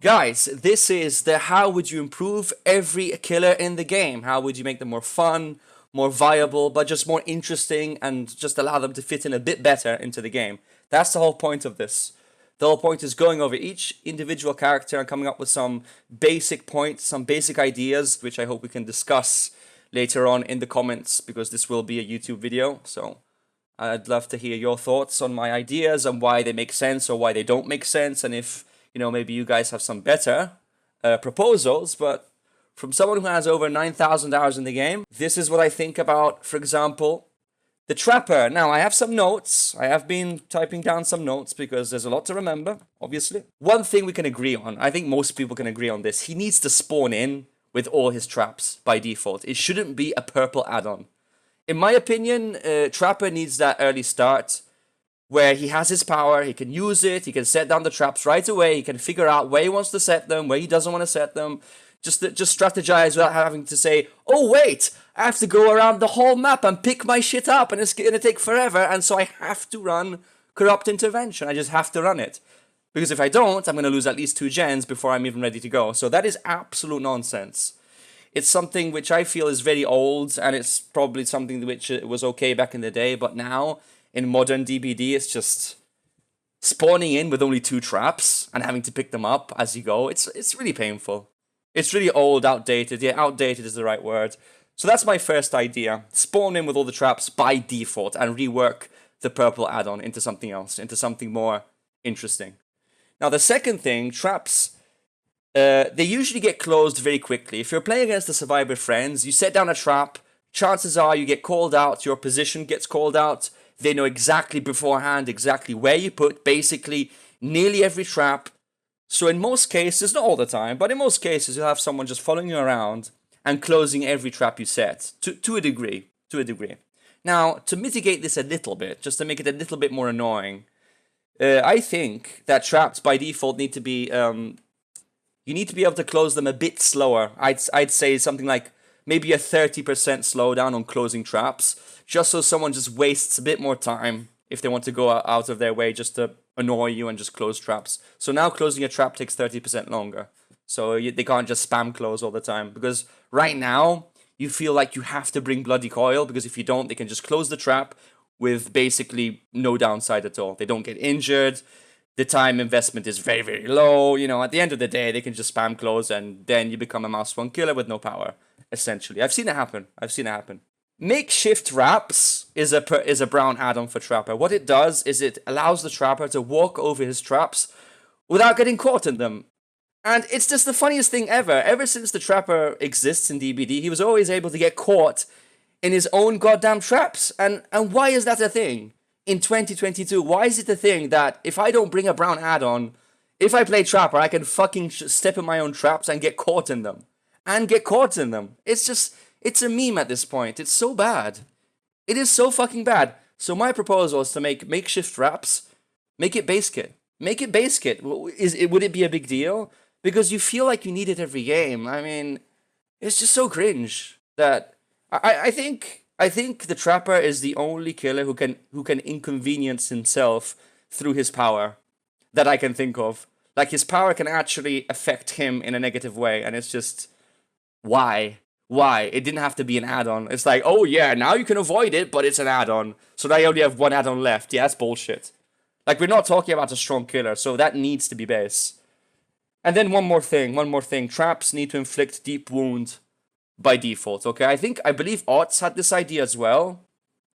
Guys, this is the how would you improve every killer in the game? How would you make them more fun, more viable, but just more interesting and just allow them to fit in a bit better into the game? That's the whole point of this. The whole point is going over each individual character and coming up with some basic points, some basic ideas, which I hope we can discuss later on in the comments, because this will be a YouTube video. So I'd love to hear your thoughts on my ideas and why they make sense or why they don't make sense, and if, you know, maybe you guys have some better proposals. But from someone who has over 9,000 hours in the game, this is what I think about, for example, the Trapper. Now, I have some notes. I have been typing down some notes because there's a lot to remember, obviously. One thing we can agree on, I think most people can agree on this, he needs to spawn in with all his traps by default. It shouldn't be a purple add-on. In my opinion, Trapper needs that early start where he has his power, he can use it, he can set down the traps right away, he can figure out where he wants to set them, where he doesn't want to set them, just strategize without having to say, oh wait, I have to go around the whole map and pick my shit up and it's going to take forever, and so I have to run Corrupt Intervention. I just have to run it. Because if I don't, I'm going to lose at least 2 gens before I'm even ready to go. So that is absolute nonsense. It's something which I feel is very old, and it's probably something which was okay back in the day, but now, in modern DbD, it's just spawning in with only 2 traps and having to pick them up as you go. It's really painful. It's really old, outdated. Yeah, outdated is the right word. So that's my first idea. Spawn in with all the traps by default and rework the purple add-on into something else, into something more interesting. Now, the second thing, traps, they usually get closed very quickly. If you're playing against the Survivor friends, you set down a trap, chances are you get called out, your position gets called out, they know exactly beforehand, exactly where you put basically nearly every trap. So in most cases, not all the time, but in most cases, you'll have someone just following you around and closing every trap you set, to a degree. Now, to mitigate this a little bit, just to make it a little bit more annoying, I think that traps by default need to be, you need to be able to close them a bit slower. I'd say something like maybe a 30% slowdown on closing traps, just so someone just wastes a bit more time if they want to go out of their way just to annoy you and just close traps. So now closing a trap takes 30% longer. So they can't just spam close all the time. Because right now, you feel like you have to bring Bloody Coil, because if you don't, they can just close the trap with basically no downside at all. They don't get injured. The time investment is very, very low. You know, at the end of the day, they can just spam close and then you become a mouse one killer with no power, essentially. I've seen it happen. Makeshift Wraps is a brown add-on for Trapper. What it does is it allows the Trapper to walk over his traps without getting caught in them. And it's just the funniest thing ever. Ever since the Trapper exists in DbD, he was always able to get caught in his own goddamn traps. And why is that a thing? In 2022, why is it a thing that if I don't bring a brown add-on, if I play Trapper, I can fucking step in my own traps and get caught in them? It's just, it's a meme at this point. It's so bad. It is so fucking bad. So my proposal is to make makeshift wraps, make it base kit. Make it base kit. Would it be a big deal? Because you feel like you need it every game. I mean, it's just so cringe that I think the Trapper is the only killer who can inconvenience himself through his power that I can think of. Like, his power can actually affect him in a negative way, and it's just, why? Why? It didn't have to be an add-on. It's like, oh yeah, now you can avoid it, but it's an add-on. So now you only have 1 add-on left. Yeah, that's bullshit. Like, we're not talking about a strong killer, so that needs to be base. And then one more thing. Traps need to inflict deep wound by default, okay? I believe Otz had this idea as well.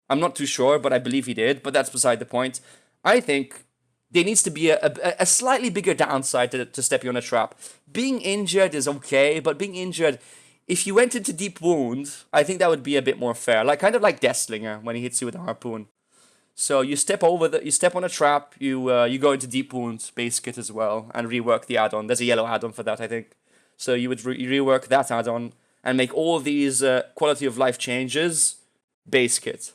I'm not too sure, but I believe he did, but that's beside the point. I think there needs to be a slightly bigger downside to stepping on a trap. Being injured is okay, but being injured, if you went into deep wound, I think that would be a bit more fair. Like, kind of like Deathslinger when he hits you with a harpoon. So you step on a trap, you go into deep wound base kit as well, and rework the add-on. There's a yellow add-on for that, I think. So you would rework that add-on and make all these quality of life changes base kit.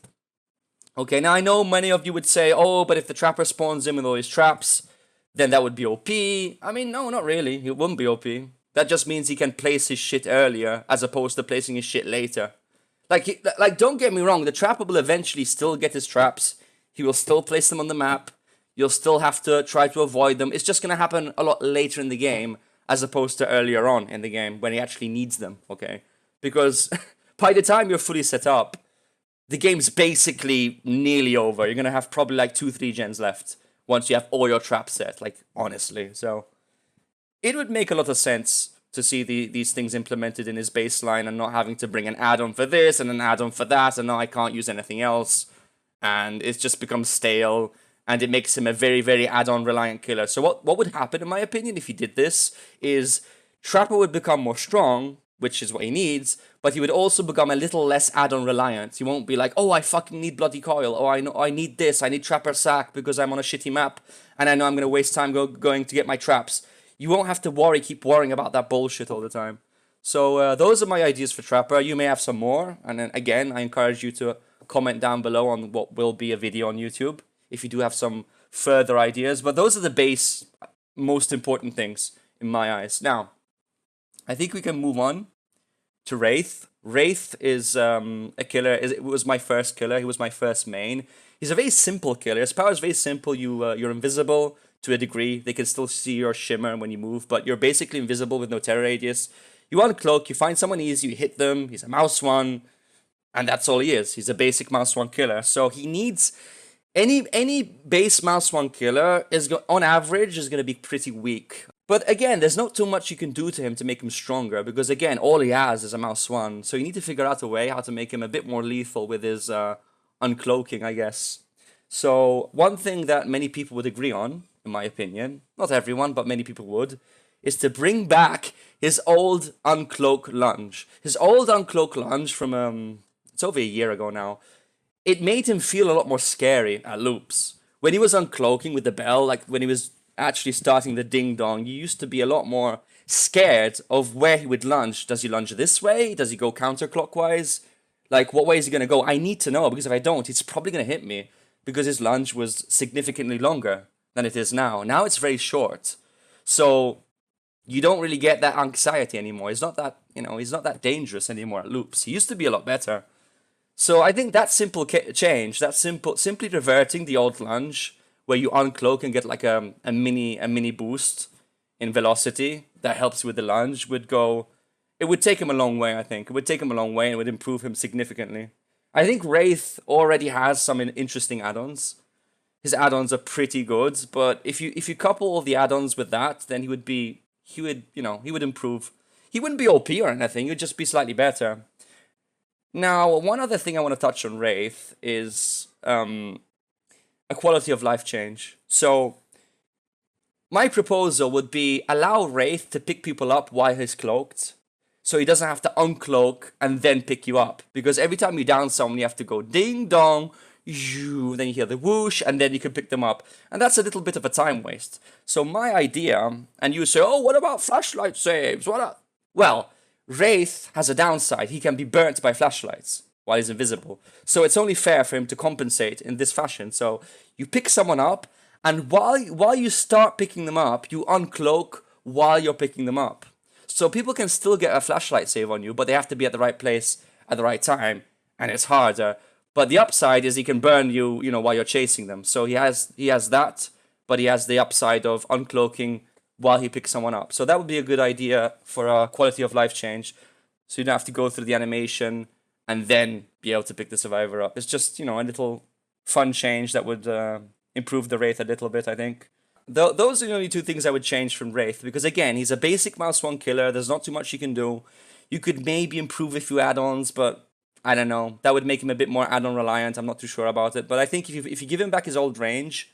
Okay, now I know many of you would say, oh, but if the Trapper spawns in with all his traps, then that would be OP. I mean, no, not really. It wouldn't be OP. That just means he can place his shit earlier as opposed to placing his shit later. Like, don't get me wrong, the Trapper will eventually still get his traps. He will still place them on the map. You'll still have to try to avoid them. It's just going to happen a lot later in the game as opposed to earlier on in the game when he actually needs them, okay? Because by the time you're fully set up, the game's basically nearly over. You're going to have probably like 2-3 gens left once you have all your traps set, like, honestly. So it would make a lot of sense to see these things implemented in his baseline and not having to bring an add-on for this and an add-on for that, and now I can't use anything else. And it just becomes stale, and it makes him a very, very add-on reliant killer. So what would happen, in my opinion, if he did this, is Trapper would become more strong, which is what he needs, but he would also become a little less add-on reliant. He won't be like, oh, I fucking need Bloody Coil, oh, I need this, I need Trapper Sack because I'm on a shitty map, and I know I'm going to waste time going to get my traps. You won't have to keep worrying about that bullshit all the time. So those are my ideas for Trapper. You may have some more, and then again, I encourage you to comment down below on what will be a video on YouTube if you do have some further ideas. But those are the base, most important things in my eyes. Now, I think we can move on to Wraith. Wraith is a killer. It was my first killer. He was my first main. He's a very simple killer. His power is very simple. You're invisible to a degree. They can still see your shimmer when you move, but you're basically invisible with no terror radius. You uncloak, you find someone easy, you hit them. He's a mouse one, and that's all he is. He's a basic mouse one killer. So he needs any base mouse one killer on average is going to be pretty weak. But again, there's not too much you can do to him to make him stronger, because again, all he has is a mouse one. So you need to figure out a way how to make him a bit more lethal with his uncloaking, I guess. So one thing that many people would agree on, in my opinion, not everyone, but many people would, is to bring back his old uncloak lunge. His old uncloak lunge from, it's over a year ago now, it made him feel a lot more scary at loops. When he was uncloaking with the bell, like when he was actually starting the ding-dong, you used to be a lot more scared of where he would lunge. Does he lunge this way? Does he go counterclockwise? Like, what way is he going to go? I need to know, because if I don't, it's probably going to hit me, because his lunge was significantly longer than it is now. Now it's very short. So you don't really get that anxiety anymore. He's not that, he's not that dangerous anymore at loops. He used to be a lot better. So I think that simple change, simply reverting the old lunge, where you uncloak and get like a mini boost in velocity that helps with the lunge, it would take him a long way, I think. It would take him a long way, and it would improve him significantly. I think Wraith already has some interesting add-ons. His add-ons are pretty good, but if you couple all the add-ons with that, then he would improve. He wouldn't be OP or anything, he would just be slightly better. Now, one other thing I want to touch on Wraith is a quality of life change. So my proposal would be allow Wraith to pick people up while he's cloaked, so he doesn't have to uncloak and then pick you up. Because every time you down someone, you have to go ding dong, then you hear the whoosh, and then you can pick them up. And that's a little bit of a time waste. So my idea, and you say, oh, what about flashlight saves? Well, Wraith has a downside. He can be burnt by flashlights while he's invisible. So it's only fair for him to compensate in this fashion. So you pick someone up, and while you start picking them up, you uncloak while you're picking them up. So people can still get a flashlight save on you, but they have to be at the right place at the right time, and it's harder. But the upside is he can burn you, while you're chasing them. So he has that, but he has the upside of uncloaking while he picks someone up. So that would be a good idea for a quality of life change. So you don't have to go through the animation and then be able to pick the survivor up. It's just, a little fun change that would improve the Wraith a little bit, I think. Those are the only two things I would change from Wraith, because again, he's a basic mouse one killer. There's not too much you can do. You could maybe improve a few add-ons, but I don't know. That would make him a bit more add-on reliant. I'm not too sure about it. But I think if you give him back his old range,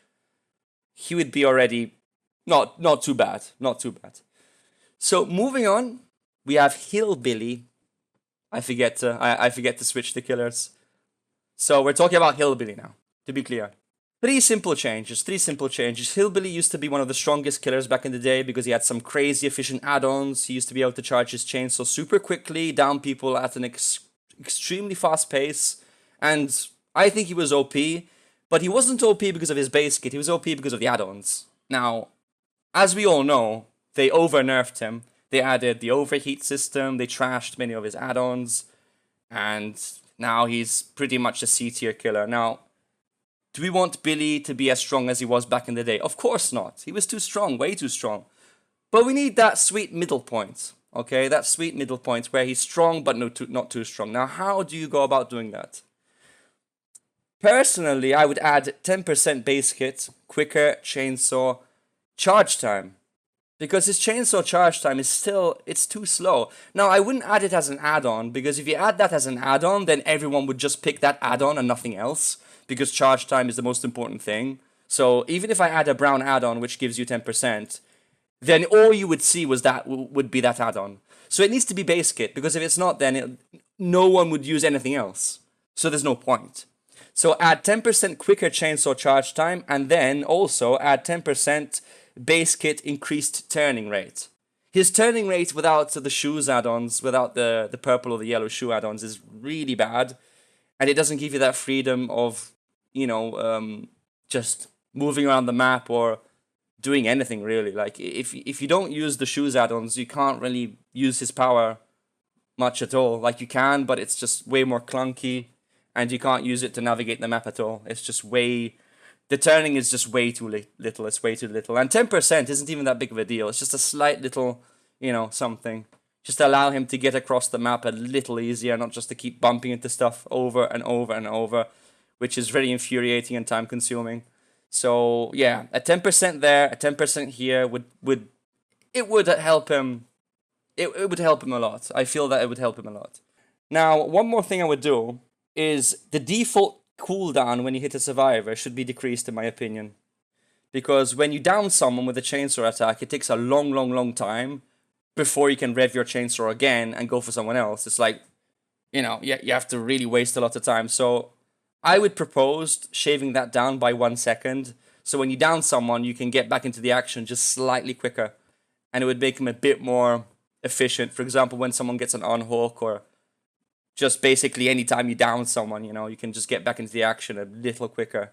he would be already not too bad. Not too bad. So moving on, we have Hillbilly. I forget to switch the killers. So we're talking about Hillbilly now, to be clear. Three simple changes. Hillbilly used to be one of the strongest killers back in the day because he had some crazy efficient add-ons. He used to be able to charge his chainsaw super quickly, down people at an extremely fast pace. And I think he was OP, but he wasn't OP because of his base kit. He was OP because of the add-ons. Now, as we all know, they over-nerfed him. They added the overheat system, they trashed many of his add-ons, and now he's pretty much a C-tier killer. Now, do we want Billy to be as strong as he was back in the day? Of course not. He was too strong, way too strong. But we need that sweet middle point, okay? That sweet middle point where he's strong but not too strong. Now, how do you go about doing that? Personally, I would add 10% base hit, quicker chainsaw charge time. Because his chainsaw charge time is still, it's too slow. Now, I wouldn't add it as an add-on, because if you add that as an add-on, then everyone would just pick that add-on and nothing else, because charge time is the most important thing. So even if I add a brown add-on, which gives you 10%, then all you would see would be that add-on. So it needs to be base kit, because if it's not, then no one would use anything else. So there's no point. So add 10% quicker chainsaw charge time, and then also add 10% base kit increased turning rate. His turning rate without the shoes add-ons, without the purple or the yellow shoe add-ons, is really bad. And it doesn't give you that freedom of, just moving around the map or doing anything really. Like, if you don't use the shoes add-ons, you can't really use his power much at all. Like, you can, but it's just way more clunky, and you can't use it to navigate the map at all. It's just the turning is just way too little. It's way too little. And 10% isn't even that big of a deal. It's just a slight little, something. Just to allow him to get across the map a little easier, not just to keep bumping into stuff over and over and over, which is very infuriating and time consuming. So yeah, a 10% there, a 10% here would help him. It would help him a lot. I feel that it would help him a lot. Now, one more thing I would do is the default cooldown when you hit a survivor should be decreased, in my opinion. Because when you down someone with a chainsaw attack, it takes a long time before you can rev your chainsaw again and go for someone else. It's like, you have to really waste a lot of time. So I would propose shaving that down by 1 second. So when you down someone, you can get back into the action just slightly quicker. And it would make him a bit more efficient. For example, when someone gets an unhook, or just basically anytime you down someone, you can just get back into the action a little quicker.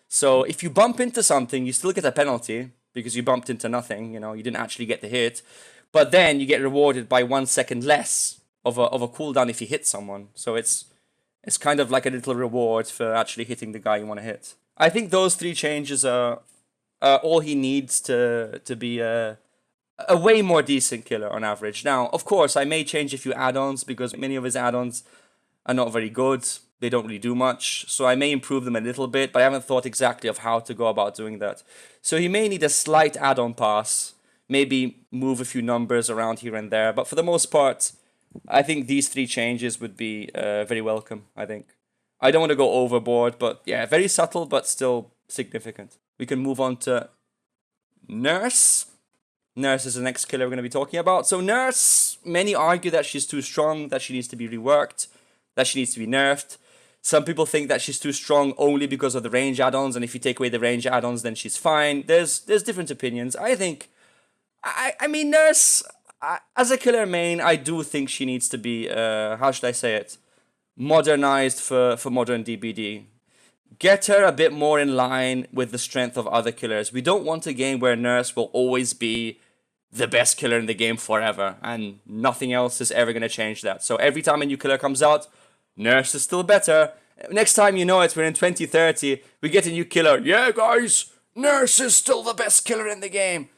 So if you bump into something, you still get a penalty because you bumped into nothing, you didn't actually get the hit. But then you get rewarded by 1 second less of a cooldown if you hit someone. So it's kind of like a little reward for actually hitting the guy you want to hit. I think those 3 changes are all he needs to be a way more decent killer on average. Now, of course, I may change a few add-ons because many of his add-ons are not very good. They don't really do much. So I may improve them a little bit, but I haven't thought exactly of how to go about doing that. So he may need a slight add-on pass, maybe move a few numbers around here and there. But for the most part, I think these 3 changes would be very welcome, I think. I don't want to go overboard, but yeah, very subtle, but still significant. We can move on to Nurse. Nurse is the next killer we're going to be talking about. So Nurse, many argue that she's too strong, that she needs to be reworked, that she needs to be nerfed. Some people think that she's too strong only because of the range add-ons, and if you take away the range add-ons, then she's fine. There's different opinions. I think, I mean, Nurse, as a killer main, I do think she needs to be, how should I say it, modernized for modern DbD. Get her a bit more in line with the strength of other killers. We don't want a game where Nurse will always be the best killer in the game forever, and nothing else is ever going to change that. So every time a new killer comes out, Nurse is still better. Next time you know it, we're in 2030, we get a new killer. Yeah, guys, Nurse is still the best killer in the game.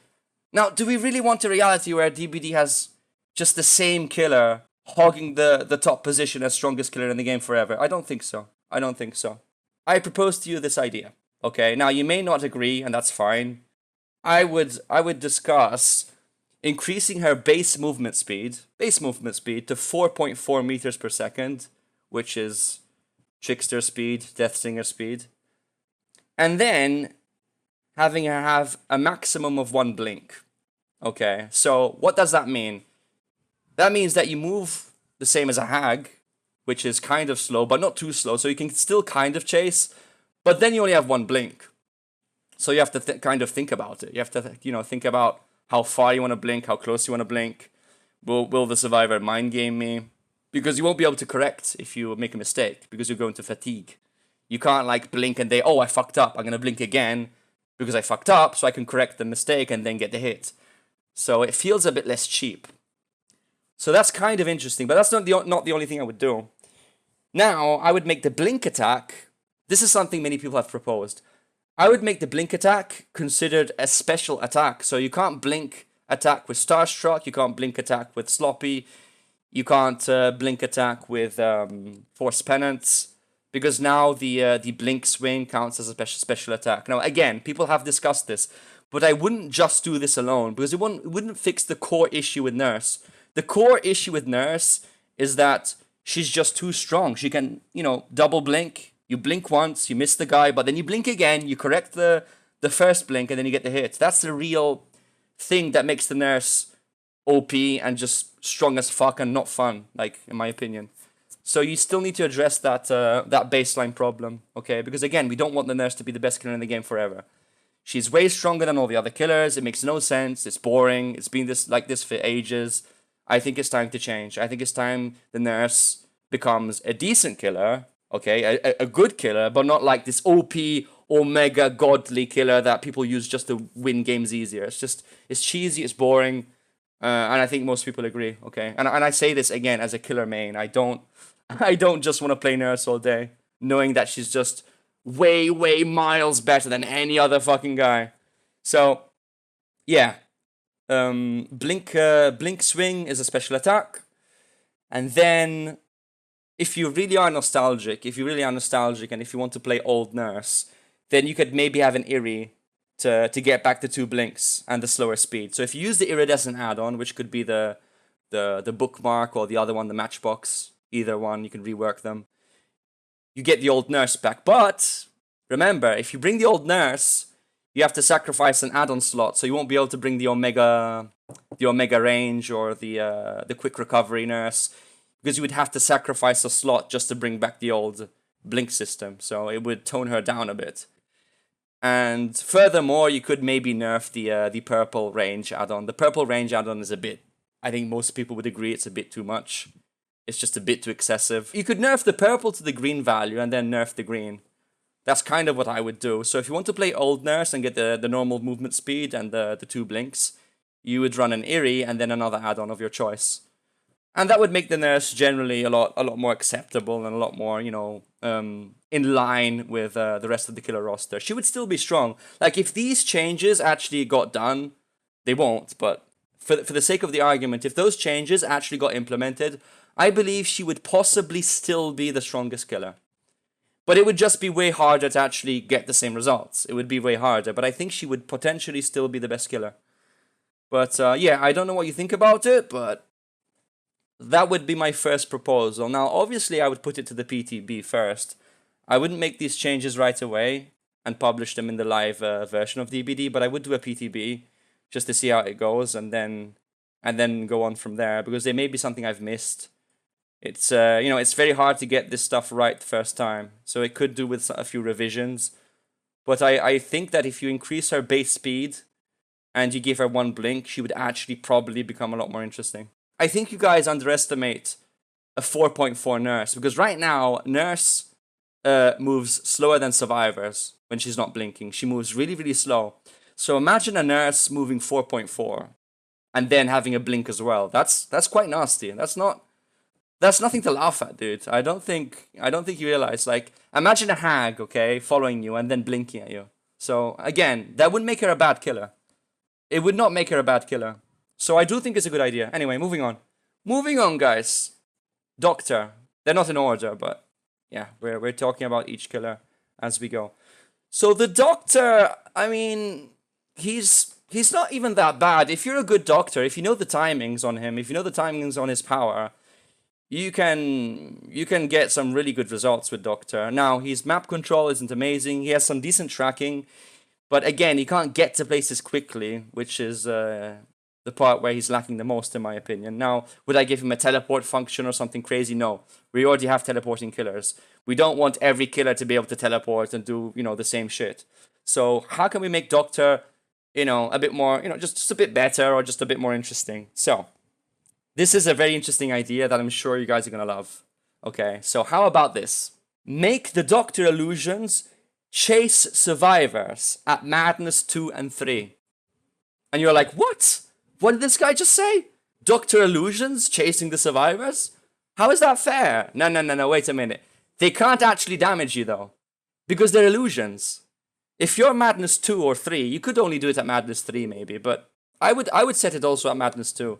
Now, do we really want a reality where DbD has just the same killer hogging the top position as strongest killer in the game forever? I don't think so. I propose to you this idea, okay? Now, you may not agree, and that's fine. I would discuss increasing her base movement speed to 4.4 meters per second, which is Trickster speed, Deathslinger speed. And then having her have a maximum of 1 blink. Okay, so what does that mean? That means that you move the same as a hag, which is kind of slow, but not too slow, so you can still kind of chase, but then you only have 1 blink. So you have to kind of think about it. You have to, think about how far you want to blink, how close you want to blink. Will the survivor mind game me? Because you won't be able to correct if you make a mistake, because you're going to fatigue. You can't blink and oh, I fucked up, I'm going to blink again because I fucked up, so I can correct the mistake and then get the hit. So it feels a bit less cheap. So that's kind of interesting, but that's not the only thing I would do. Now, I would make the blink attack. This is something many people have proposed. I would make the blink attack considered a special attack. So you can't blink attack with Starstruck, you can't blink attack with Sloppy, you can't blink attack with Force Penance, because now the blink swing counts as a special attack. Now again, people have discussed this, but I wouldn't just do this alone, because it wouldn't fix the core issue with Nurse. The core issue with Nurse is that she's just too strong. She can, double blink. You blink once, you miss the guy, but then you blink again, you correct the first blink, and then you get the hit. That's the real thing that makes the Nurse OP and just strong as fuck and not fun, like, in my opinion. So you still need to address that that baseline problem, okay? Because again, we don't want the Nurse to be the best killer in the game forever. She's way stronger than all the other killers. It makes no sense. It's boring. It's been like this for ages. I think it's time to change. I think it's time the Nurse becomes a decent killer, okay? A good killer, but not like this OP, omega, godly killer that people use just to win games easier. It's cheesy, it's boring, and I think most people agree, okay? And I say this again as a killer main. I don't just want to play Nurse all day, knowing that she's just way miles better than any other fucking guy. So, yeah. Blink swing is a special attack. And then, if you really are nostalgic, and if you want to play old Nurse, then you could maybe have an Eerie to get back the 2 blinks and the slower speed. So if you use the Iridescent add-on, which could be the bookmark or the other one, the matchbox, either one, you can rework them. You get the old Nurse back. But remember, if you bring the old Nurse, you have to sacrifice an add-on slot, so you won't be able to bring the Omega range or the quick recovery Nurse, because you would have to sacrifice a slot just to bring back the old blink system. So it would tone her down a bit. And furthermore, you could maybe nerf the purple range add-on. The purple range add-on is I think most people would agree it's a bit too much. It's just a bit too excessive. You could nerf the purple to the green value and then nerf the green. That's kind of what I would do. So if you want to play old Nurse and get the normal movement speed and the 2 blinks, you would run an Eerie and then another add-on of your choice. And that would make the Nurse generally a lot more acceptable and a lot more, in line with the rest of the killer roster. She would still be strong. Like, if these changes actually got done, they won't, but for the sake of the argument, if those changes actually got implemented, I believe she would possibly still be the strongest killer. But it would just be way harder to actually get the same results. It would be way harder, but I think she would potentially still be the best killer. But yeah, I don't know what you think about it, but that would be my first proposal. Now, obviously, I would put it to the PTB first. I wouldn't make these changes right away and publish them in the live version of DbD, but I would do a PTB just to see how it goes and then go on from there, because there may be something I've missed. It's it's very hard to get this stuff right the first time, so it could do with a few revisions. But I think that if you increase her base speed and you give her 1 blink, she would actually probably become a lot more interesting. I think you guys underestimate a 4.4 Nurse, because right now, Nurse moves slower than Survivors when she's not blinking. She moves really slow. So imagine a Nurse moving 4.4 and then having a blink as well. That's quite nasty. That's nothing to laugh at, dude. I don't think you realize. Like, imagine a hag, okay, following you and then blinking at you. So again, that wouldn't make her a bad killer. It would not make her a bad killer. So I do think it's a good idea. Anyway, moving on. Moving on, guys. Doctor. They're not in order, but yeah, we're talking about each killer as we go. So the Doctor, I mean, he's not even that bad. If you're a good Doctor, if you know the timings on him, if you know the timings on his power, you can get some really good results with Doctor. Now, his map control isn't amazing. He has some decent tracking, but again, he can't get to places quickly, which is the part where he's lacking the most, in my opinion. Now, would I give him a teleport function or something crazy? No. We already have teleporting killers. We don't want every killer to be able to teleport and do, the same shit. So how can we make Doctor, a bit more, just a bit better or just a bit more interesting? So, this is a very interesting idea that I'm sure you guys are going to love. Okay, so how about this? Make the Doctor illusions chase survivors at Madness 2 and 3. And you're like, what? What did this guy just say? Doctor illusions chasing the survivors? How is that fair? No, wait a minute. They can't actually damage you, though, because they're illusions. If you're Madness 2 or 3, you could only do it at Madness 3, maybe, but I would set it also at Madness 2.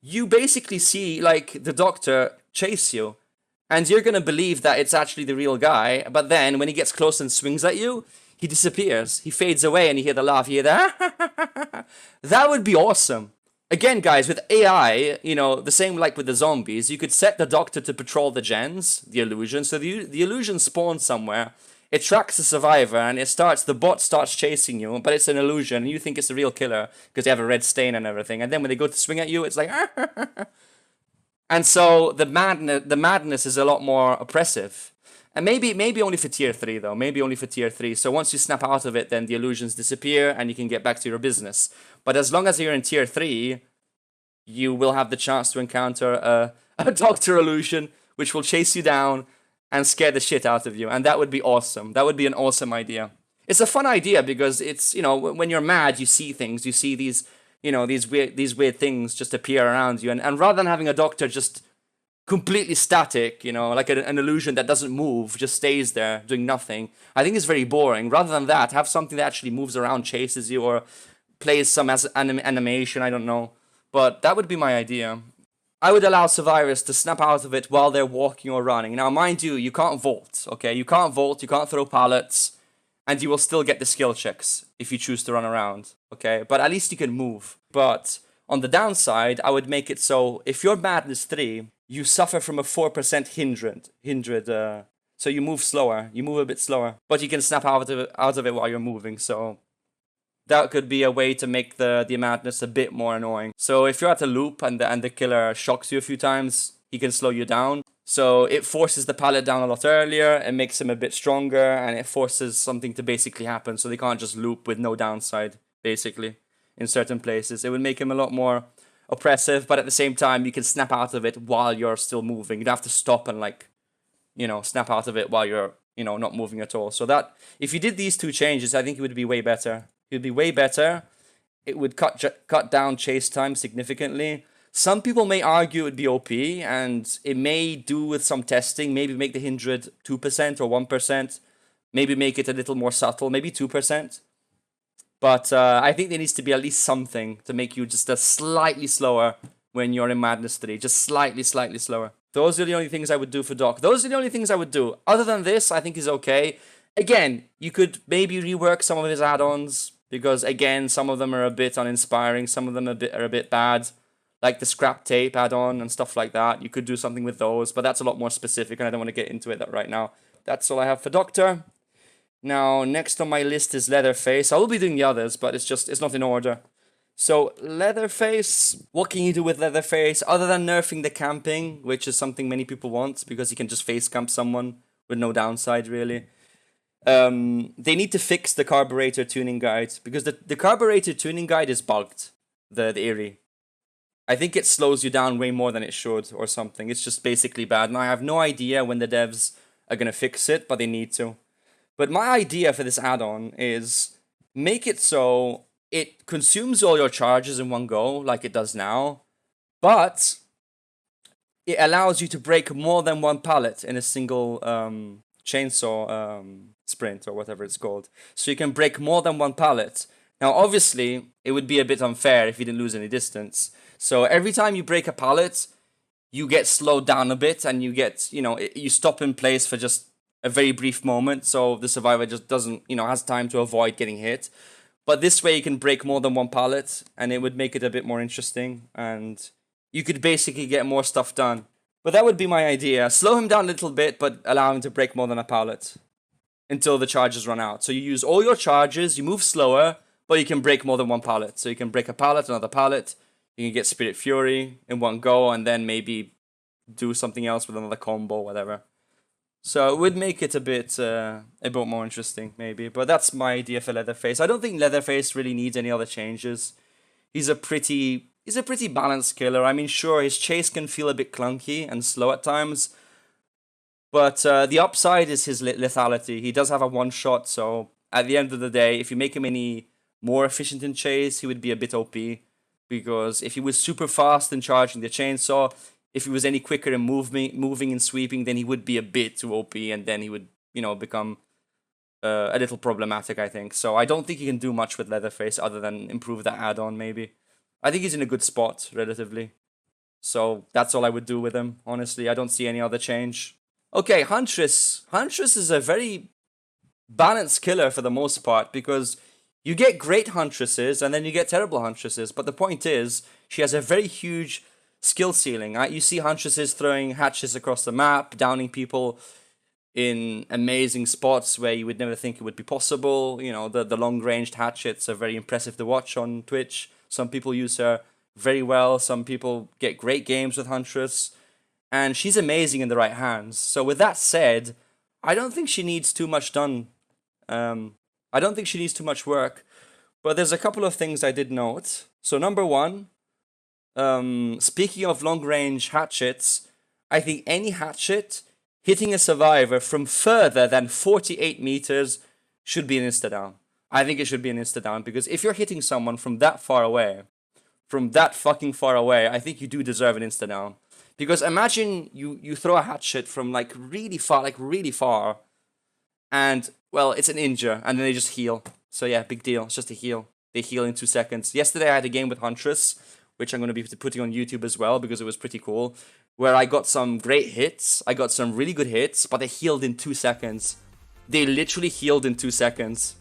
You basically see, like, the Doctor chase you, and you're gonna believe that it's actually the real guy, but then when he gets close and swings at you, he disappears. He fades away, and you hear the laugh, you hear the That would be awesome. Again, guys, with AI, you know, the same like with the zombies, you could set the Doctor to patrol the gens, the illusion, so the illusion spawns somewhere, it tracks the survivor, and the bot starts chasing you, but it's an illusion, and you think it's the real killer, because they have a red stain and everything, and then when they go to swing at you, it's like, and so the madness is a lot more oppressive. And maybe only for tier 3 though, maybe only for tier 3. So once you snap out of it, then the illusions disappear and you can get back to your business. But as long as you're in tier 3, you will have the chance to encounter a Doctor illusion, which will chase you down and scare the shit out of you. And that would be awesome. That would be an awesome idea. It's a fun idea because it's, you know, when you're mad, you see things, you see these, you know, these weird things just appear around you. And rather than having a Doctor just completely static, you know, like an illusion that doesn't move, just stays there doing nothing, I think it's very boring. Rather than that, have something that actually moves around, chases you, or plays some as animation, I don't know. But that would be my idea. I would allow survivors to snap out of it while they're walking or running. Now, mind you, you can't vault, okay? You can't vault, you can't throw pallets, and you will still get the skill checks if you choose to run around, okay? But at least you can move. But on the downside, I would make it so if you're Madness 3, you suffer from a 4% hindered, so you move slower, you move a bit slower, but you can snap out of it while you're moving, so that could be a way to make the madness a bit more annoying. So if you're at a loop and the killer shocks you a few times, he can slow you down. So it forces the pallet down a lot earlier, it makes him a bit stronger, and it forces something to basically happen, so they can't just loop with no downside, basically, in certain places. It would make him a lot more oppressive, but at the same time, you can snap out of it while you're still moving. You don't have to stop and, like, you know, snap out of it while you're, you know, not moving at all. So that, if you did these two changes, I think it would be way better. It would be way better. It would cut down chase time significantly. Some people may argue it would be OP, and it may do with some testing, maybe make the hindered 2% or 1%, maybe make it a little more subtle, maybe 2%. But I think there needs to be at least something to make you just a slightly slower when you're in Madness 3. Just slightly slower. Those are the only things I would do for Doc. Those are the only things I would do. Other than this, I think is okay. Again, you could maybe rework some of his add-ons, because again, some of them are a bit uninspiring, some of them are a bit bad. Like the scrap tape add-on and stuff like that. You could do something with those, but that's a lot more specific, and I don't want to get into it right now. That's all I have for Doctor. Now, next on my list is Leatherface. I will be doing the others, but it's not in order. So, Leatherface, what can you do with Leatherface other than nerfing the camping, which is something many people want, because you can just face camp someone with no downside, really. They need to fix the carburetor tuning guide, because the carburetor tuning guide is bugged, the Eerie. I think it slows you down way more than it should, or something. It's just basically bad, and I have no idea when the devs are going to fix it, but they need to. But my idea for this add-on is make it so it consumes all your charges in one go, like it does now, but it allows you to break more than one pallet in a single chainsaw sprint, or whatever it's called. So you can break more than one pallet. Now, obviously, it would be a bit unfair if you didn't lose any distance. So every time you break a pallet, you get slowed down a bit, and you get, you know, you stop in place for just a very brief moment, so the survivor just doesn't, you know, has time to avoid getting hit. But this way you can break more than one pallet, and it would make it a bit more interesting, and you could basically get more stuff done. But that would be my idea. Slow him down a little bit, but allow him to break more than a pallet until the charges run out. So you use all your charges, you move slower, but you can break more than one pallet. So you can break a pallet, another pallet, you can get Spirit Fury in one go, and then maybe do something else with another combo, whatever. So it would make it a bit more interesting, maybe. But that's my idea for Leatherface. I don't think Leatherface really needs any other changes. He's a pretty balanced killer. I mean, sure, his chase can feel a bit clunky and slow at times, but the upside is his lethality. He does have a one-shot, so at the end of the day, if you make him any more efficient in chase, he would be a bit OP. Because if he was super fast in charging the chainsaw, if he was any quicker in moving and sweeping, then he would be a bit too OP, and then he would, you know, become a little problematic, I think. So I don't think you can do much with Leatherface other than improve the add-on, maybe. I think he's in a good spot, relatively. So that's all I would do with him, honestly. I don't see any other change. Okay, Huntress. Huntress is a very balanced killer for the most part, because you get great Huntresses and then you get terrible Huntresses. But the point is, she has a very huge skill ceiling. You see Huntresses throwing hatches across the map, downing people in amazing spots where you would never think it would be possible. You know, the long-ranged hatchets are very impressive to watch on Twitch. Some people use her very well. Some people get great games with Huntress. And she's amazing in the right hands. So with that said, I don't think she needs too much done. I don't think she needs too much work. But there's a couple of things I did note. So number one, speaking of long-range hatchets, I think any hatchet hitting a survivor from further than 48 meters should be an insta-down. I think it should be an insta-down, because if you're hitting someone from that far away, I think you do deserve an insta-down. Because imagine you throw a hatchet from like really far, and, well, it's an injure, and then they just heal. So yeah, big deal, it's just a heal. They heal in 2 seconds. Yesterday I had a game with Huntress, which I'm going to be putting on YouTube as well, because it was pretty cool, where I got some great hits, I got some really good hits, but they healed in 2 seconds. They literally healed in 2 seconds.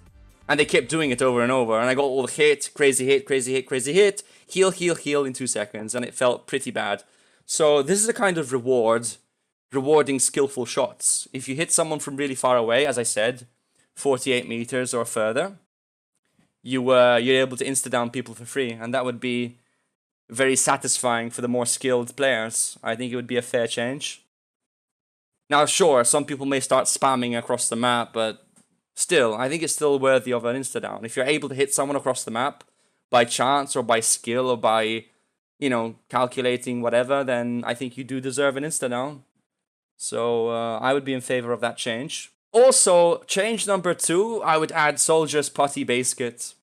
And they kept doing it over and over, and I got all the hit, crazy hit, heal in 2 seconds, and it felt pretty bad. So this is a kind of rewarding skillful shots. If you hit someone from really far away, as I said, 48 meters or further, you're able to insta-down people for free, and that would be very satisfying for the more skilled players. I think it would be a fair change. Now, sure, some people may start spamming across the map, but still, I think it's still worthy of an insta-down. If you're able to hit someone across the map by chance or by skill or by, you know, calculating whatever, then I think you do deserve an insta-down. So I would be in favor of that change. Also, change number 2, I would add Soldier's Putty base kit.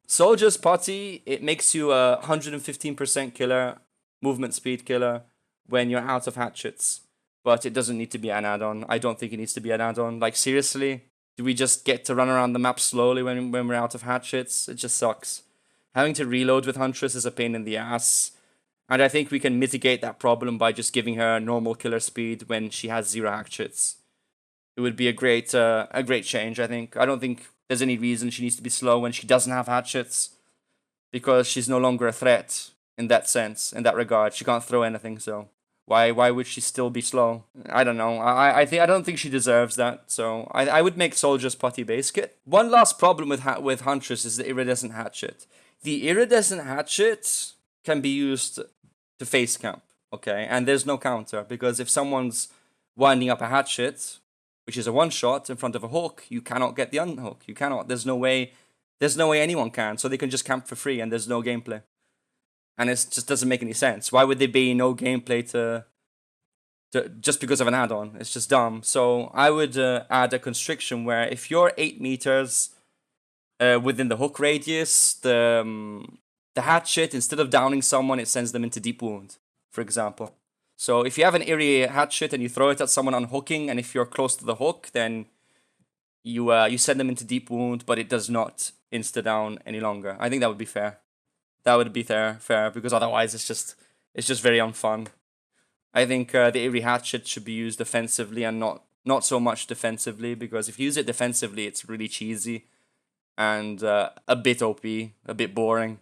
Soldier's Putty, it makes you a 115% killer, movement speed killer, when you're out of hatchets. But it doesn't need to be an add-on. I don't think it needs to be an add-on. Like, seriously? Do we just get to run around the map slowly when we're out of hatchets? It just sucks. Having to reload with Huntress is a pain in the ass. And I think we can mitigate that problem by just giving her normal killer speed when she has 0 hatchets. It would be a great change, I think. I don't think there's any reason she needs to be slow when she doesn't have hatchets, because she's no longer a threat in that sense, in that regard. She can't throw anything, so why would she still be slow? I don't know. I don't think she deserves that. So I would make Soldier's Putty base kit. One last problem with Huntress is the iridescent hatchet. The iridescent hatchet can be used to face camp, okay? And there's no counter, because if someone's winding up a hatchet, which is a one-shot in front of a hook, you cannot get the unhook. You cannot. There's no way anyone can. So they can just camp for free, and there's no gameplay. And it just doesn't make any sense. Why would there be no gameplay to just because of an add-on? It's just dumb. So I would add a constriction where if you're 8 meters within the hook radius, the hatchet, instead of downing someone, it sends them into deep wound, for example. So if you have an eerie hatchet and you throw it at someone unhooking, and if you're close to the hook, then you send them into deep wound, but it does not insta-down any longer. I think that would be fair. That would be fair, because otherwise it's just very unfun. I think the eerie hatchet should be used defensively and not so much defensively, because if you use it defensively, it's really cheesy and a bit OP, a bit boring.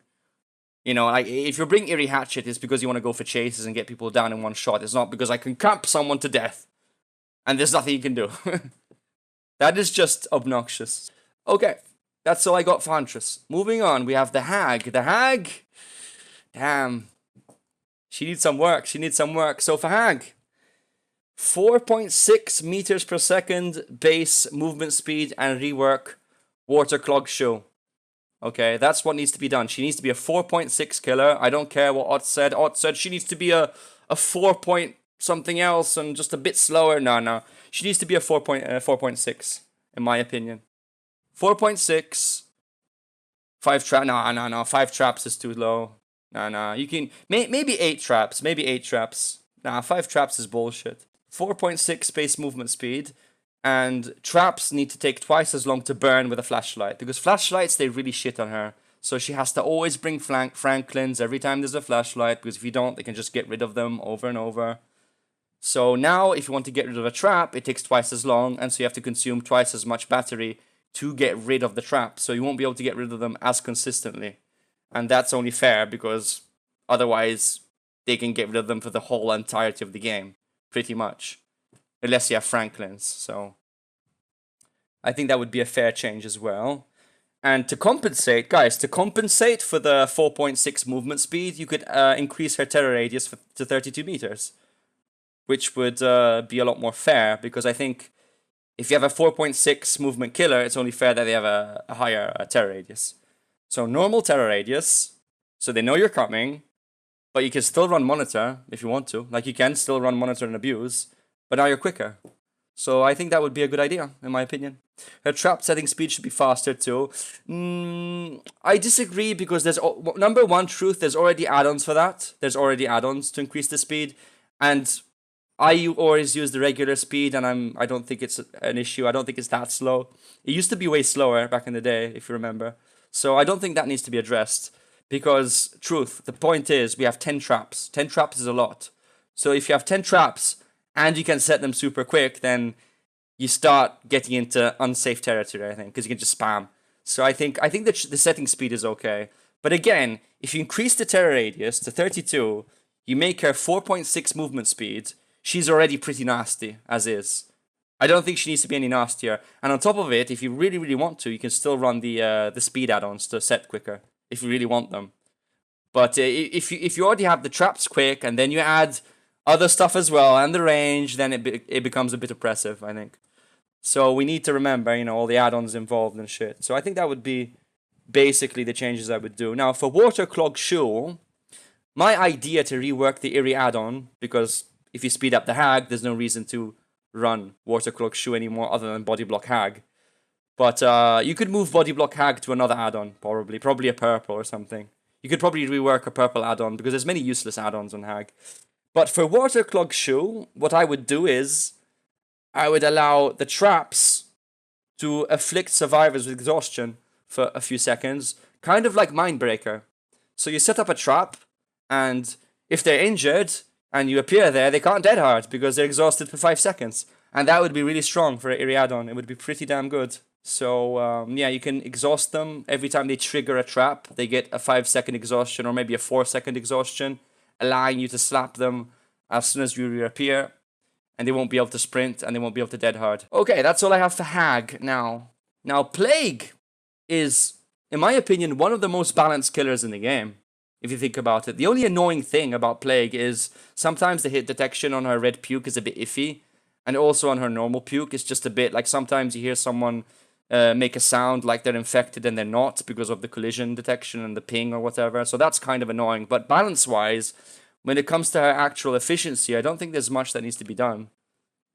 You know, like, if you bring eerie hatchet, it's because you want to go for chases and get people down in one shot. It's not because I can camp someone to death and there's nothing you can do. That is just obnoxious. Okay, that's all I got for Huntress. Moving on, we have the Hag. The Hag, damn, she needs some work. So for Hag, 4.6 meters per second base movement speed and rework waterclog show. Okay, that's what needs to be done. She needs to be a 4.6 killer. I don't care what Ott said. Ott said she needs to be a 4 point something else and just a bit slower. No. She needs to be a 4.6, in my opinion. 4.6. 5 traps. No. 5 traps is too low. No. You can... Maybe 8 traps. Nah, 5 traps is bullshit. 4.6 base movement speed. And traps need to take twice as long to burn with a flashlight. Because flashlights, they really shit on her. So she has to always bring Franklins every time there's a flashlight, because if you don't, they can just get rid of them over and over. So now, if you want to get rid of a trap, it takes twice as long, and so you have to consume twice as much battery to get rid of the trap. So you won't be able to get rid of them as consistently. And that's only fair, because otherwise they can get rid of them for the whole entirety of the game, pretty much. Unless you have Franklins, so I think that would be a fair change as well. And to compensate, guys, to compensate for the 4.6 movement speed, you could increase her terror radius to 32 meters. Which would be a lot more fair, because I think if you have a 4.6 movement killer, it's only fair that they have a higher terror radius. So normal terror radius, so they know you're coming, but you can still run monitor if you want to. Like, you can still run monitor and abuse, but now you're quicker. So I think that would be a good idea, in my opinion. Her trap setting speed should be faster too. I disagree, because there's, number one, truth, there's already add-ons for that. There's already add-ons to increase the speed, and I always use the regular speed, and I don't think it's an issue. I don't think it's that slow. It used to be way slower back in the day, if you remember. So I don't think that needs to be addressed, because, truth, the point is, we have 10 traps. 10 traps is a lot. So if you have 10 traps, and you can set them super quick, then you start getting into unsafe territory, I think, because you can just spam. So I think that the setting speed is okay. But again, if you increase the terror radius to 32, you make her 4.6 movement speed, she's already pretty nasty, as is. I don't think she needs to be any nastier. And on top of it, if you really, really want to, you can still run the speed add-ons to set quicker, if you really want them. But if you already have the traps quick, and then you add other stuff as well, and the range, then it becomes a bit oppressive, I think. So we need to remember, all the add-ons involved and shit. So I think that would be basically the changes I would do. Now, for Water Clog Shoe, my idea to rework the Eerie add-on, because if you speed up the Hag, there's no reason to run Water Clog Shoe anymore other than Body Block Hag. But you could move Body Block Hag to another add-on, probably a purple or something. You could probably rework a purple add-on, because there's many useless add-ons on Hag. But for Water Clog Shoe, what I would do is, I would allow the traps to afflict survivors with exhaustion for a few seconds, kind of like Mindbreaker. So you set up a trap, and if they're injured, and you appear there, they can't dead hard, because they're exhausted for 5 seconds. And that would be really strong for an Eerie add-on. It would be pretty damn good. So, yeah, you can exhaust them every time they trigger a trap. They get a 5-second exhaustion, or maybe a 4-second exhaustion, allowing you to slap them as soon as you reappear. And they won't be able to sprint, and they won't be able to dead hard. Okay, that's all I have for Hag now. Now, Plague is, in my opinion, one of the most balanced killers in the game, if you think about it. The only annoying thing about Plague is sometimes the hit detection on her red puke is a bit iffy, and also on her normal puke is just a bit, like, sometimes you hear someone make a sound like they're infected and they're not, because of the collision detection and the ping or whatever, so that's kind of annoying. But balance-wise, when it comes to her actual efficiency, I don't think there's much that needs to be done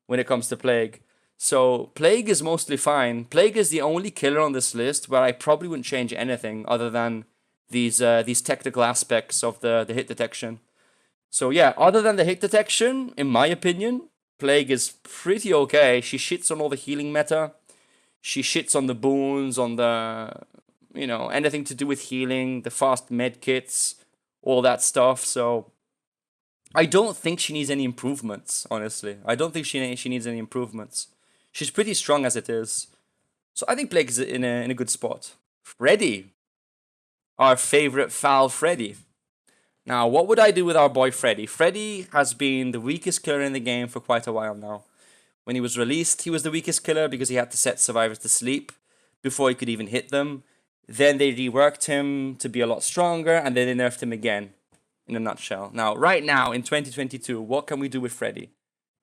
when it comes to Plague. So Plague is mostly fine. Plague is the only killer on this list where I probably wouldn't change anything other than these technical aspects of the hit detection. So yeah, other than the hit detection, in my opinion, Plague is pretty okay. She shits on all the healing meta. She shits on the boons, on the, anything to do with healing, the fast med kits, all that stuff. So I don't think she needs any improvements, honestly. I don't think she needs any improvements. She's pretty strong as it is. So I think Plague is in a good spot. Freddy. Our favorite foul Freddy. Now, what would I do with our boy Freddy? Freddy has been the weakest killer in the game for quite a while now. When he was released, he was the weakest killer because he had to set survivors to sleep before he could even hit them. Then they reworked him to be a lot stronger, and then they nerfed him again. In a nutshell. Now, right now, in 2022, what can we do with Freddy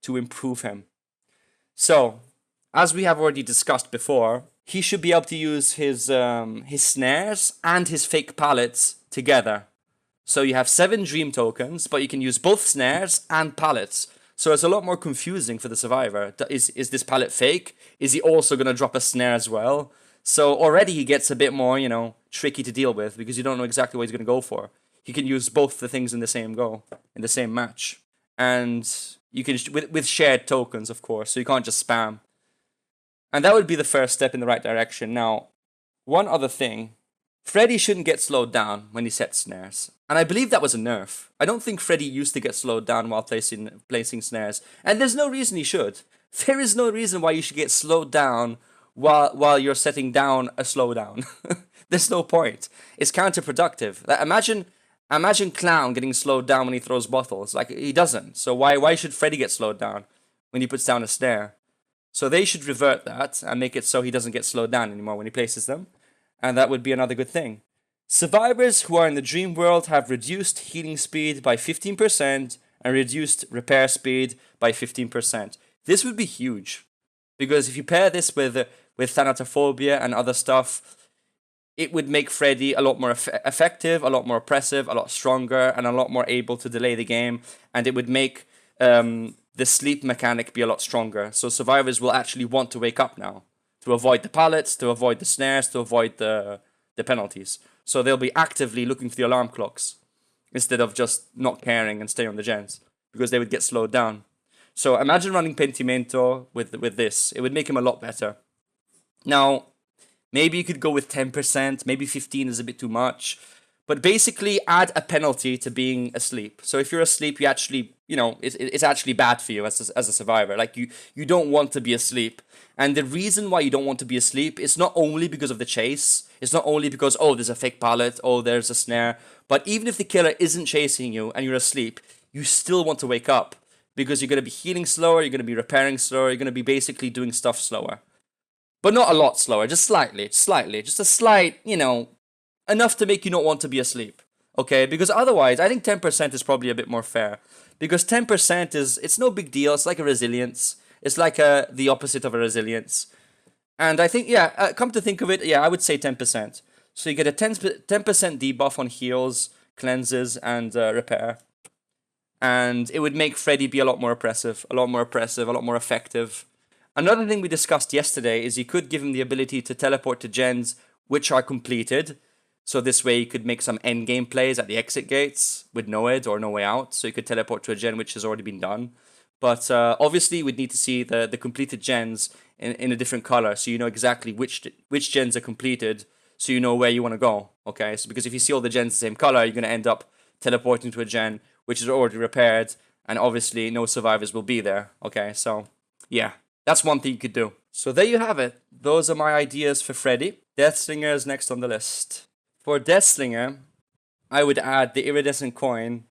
to improve him? So, as we have already discussed before, he should be able to use his snares and his fake pallets together. So you have 7 dream tokens, but you can use both snares and pallets. So it's a lot more confusing for the survivor. Is this pallet fake? Is he also going to drop a snare as well? So already he gets a bit more, tricky to deal with, because you don't know exactly what he's going to go for. He can use both the things in the same go, in the same match. And you can, with shared tokens, of course, so you can't just spam. And that would be the first step in the right direction. Now, one other thing Freddy shouldn't get slowed down when he sets snares. And I believe that was a nerf. I don't think Freddy used to get slowed down while placing snares. And there's no reason he should. There is no reason why you should get slowed down while you're setting down a slowdown. There's no point. It's counterproductive. Like, imagine Clown getting slowed down when he throws bottles. Like, he doesn't. So why should Freddy get slowed down when he puts down a snare? So they should revert that and make it so he doesn't get slowed down anymore when he places them. And that would be another good thing. Survivors who are in the dream world have reduced healing speed by 15% and reduced repair speed by 15%. This would be huge. Because if you pair this with Thanatophobia and other stuff, it would make Freddy a lot more effective, a lot more oppressive, a lot stronger, and a lot more able to delay the game. And it would make the sleep mechanic be a lot stronger. So survivors will actually want to wake up now, to avoid the pallets, to avoid the snares, to avoid the penalties. So they'll be actively looking for the alarm clocks instead of just not caring and stay on the gens, because they would get slowed down. So imagine running Pentimento with this. It would make him a lot better. Now, maybe you could go with 10%, maybe 15 is a bit too much. But basically, add a penalty to being asleep. So if you're asleep, you actually, it's actually bad for you as a survivor. Like, you don't want to be asleep. And the reason why you don't want to be asleep is not only because of the chase. It's not only because, oh, there's a fake pallet, oh, there's a snare. But even if the killer isn't chasing you and you're asleep, you still want to wake up. Because you're going to be healing slower, you're going to be repairing slower, you're going to be basically doing stuff slower. But not a lot slower, just slightly. Just a slight, enough to make you not want to be asleep, okay? Because otherwise, I think 10% is probably a bit more fair. Because 10% it's no big deal. It's like a resilience. It's like the opposite of a resilience. And I think, come to think of it, I would say 10%. So you get a 10% debuff on heals, cleanses, and repair. And it would make Freddy be a lot more oppressive, a lot more effective. Another thing we discussed yesterday is you could give him the ability to teleport to gens which are completed. So this way you could make some endgame plays at the exit gates with no id or no way out. So you could teleport to a gen which has already been done. But obviously we'd need to see the completed gens in a different color, so you know exactly which gens are completed, so you know where you want to go. Okay, so because if you see all the gens the same color, you're going to end up teleporting to a gen which is already repaired, and obviously no survivors will be there. Okay, so yeah, that's one thing you could do. So there you have it. Those are my ideas for Freddy. Deathslinger is next on the list. For Deathslinger, I would add the iridescent coin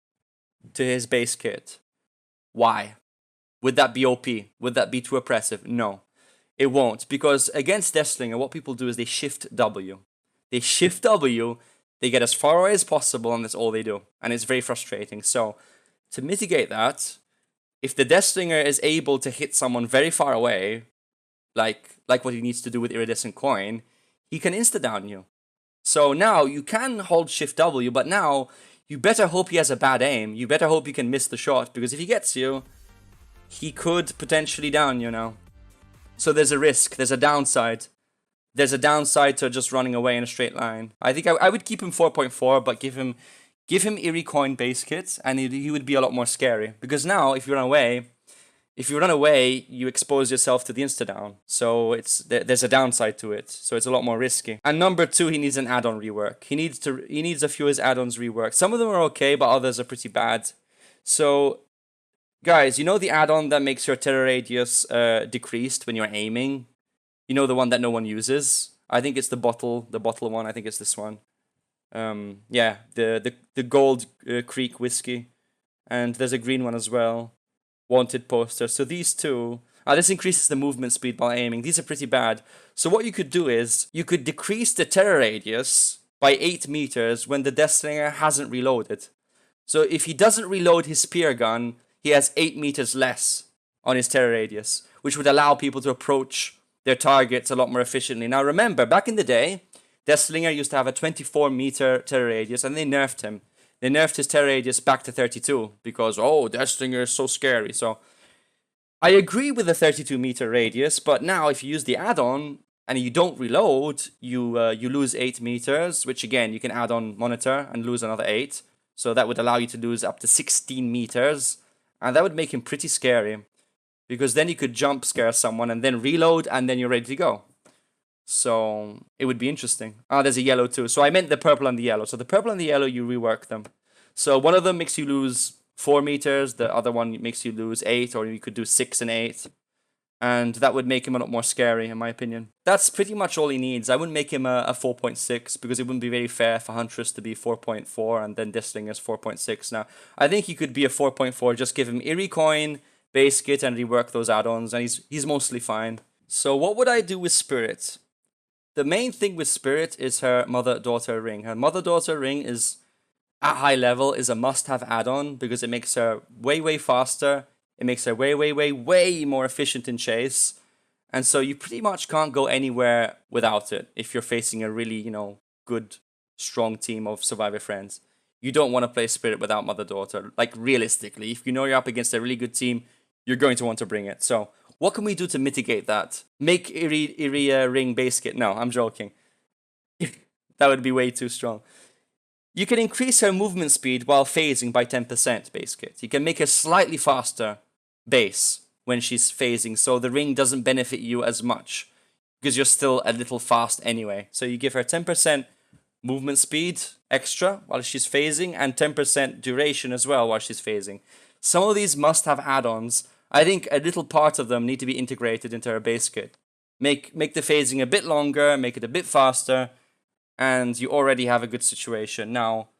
to his base kit. Why? Would that be OP? Would that be too oppressive? No, it won't. Because against Deathslinger, what people do is they shift W. They shift W, they get as far away as possible, and that's all they do. And it's very frustrating. So, to mitigate that, if the Deathslinger is able to hit someone very far away, like what he needs to do with Iridescent Coin, he can insta-down you. So now, you can hold Shift W, but now, you better hope he has a bad aim. You better hope you can miss the shot, because if he gets you, he could potentially down you now. So there's a risk, there's a downside. There's a downside to just running away in a straight line. I think I would keep him 4.4, but give him Eerie Coin base kits, and he would be a lot more scary. Because now, if you run away, you expose yourself to the insta-down. So there's a downside to it. So it's a lot more risky. And number 2, he needs an add-on rework. He needs a few of his add-ons reworked. Some of them are okay, but others are pretty bad. So, guys, you know the add-on that makes your terror radius decreased when you're aiming? You know, the one that no one uses? I think it's the bottle one. I think it's this one. The Gold Creek whiskey. And there's a green one as well. Wanted poster. So these two... this increases the movement speed while aiming. These are pretty bad. So what you could do is, you could decrease the terror radius by 8 meters when the Deathslinger hasn't reloaded. So if he doesn't reload his spear gun, he has 8 meters less on his terror radius, which would allow people to approach their targets a lot more efficiently. Now remember, back in the day, Deathslinger used to have a 24-meter terror radius, and they nerfed him. They nerfed his terror radius back to 32, because, Deathslinger is so scary. So, I agree with the 32-meter radius, but now if you use the add-on, and you don't reload, you lose 8 meters, which again, you can add on monitor and lose another 8. So that would allow you to lose up to 16 meters, and that would make him pretty scary. Because then you could jump scare someone and then reload, and then you're ready to go. So it would be interesting. Ah, there's a yellow too. So I meant the purple and the yellow. So the purple and the yellow, you rework them. So one of them makes you lose 4 meters. The other one makes you lose 8, or you could do 6 and 8. And that would make him a lot more scary, in my opinion. That's pretty much all he needs. I wouldn't make him a 4.6 because it wouldn't be very fair for Huntress to be 4.4 and then Deathslinger is 4.6. Now, I think he could be a 4.4. Just give him Eerie Coin, base kit, and rework those add-ons, and he's mostly fine. So what would I do with Spirit? The main thing with Spirit is her mother-daughter ring. Her mother-daughter ring is, at high level, is a must-have add-on because it makes her way, way faster. It makes her way, way, way, way more efficient in chase. And so you pretty much can't go anywhere without it if you're facing a really, good, strong team of Survivor friends. You don't want to play Spirit without Mother-Daughter. Like, realistically, if you know you're up against a really good team, you're going to want to bring it. So, what can we do to mitigate that? Make Eerie Ring base kit. No, I'm joking. That would be way too strong. You can increase her movement speed while phasing by 10% base kit. You can make her slightly faster base when she's phasing, so the ring doesn't benefit you as much because you're still a little fast anyway. So you give her 10% movement speed extra while she's phasing and 10% duration as well while she's phasing. Some of these must have add-ons. I think a little part of them need to be integrated into her base kit. Make the phasing a bit longer, make it a bit faster, and you already have a good situation. Now,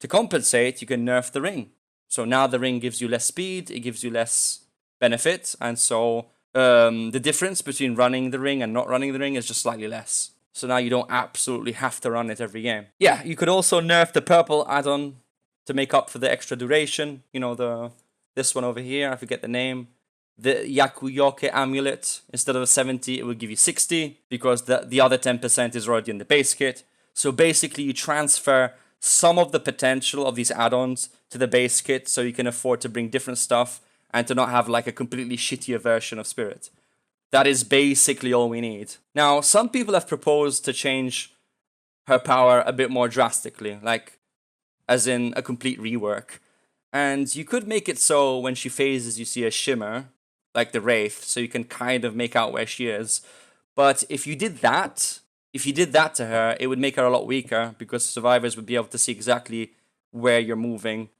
to compensate, you can nerf the ring. So now the ring gives you less speed, it gives you less benefit, and so the difference between running the ring and not running the ring is just slightly less. So now you don't absolutely have to run it every game. Yeah, you could also nerf the purple add-on to make up for the extra duration. This one over here, I forget the name. The Yakuyoke amulet, instead of 70, it will give you 60, because the other 10% is already in the base kit. So basically, you transfer some of the potential of these add-ons to the base kit so you can afford to bring different stuff and to not have like a completely shittier version of Spirit. That is basically all we need. Now, some people have proposed to change her power a bit more drastically, like as in a complete rework. And you could make it so when she phases you see a shimmer, like the Wraith, so you can kind of make out where she is. But if you did that to her, it would make her a lot weaker because survivors would be able to see exactly where you're moving,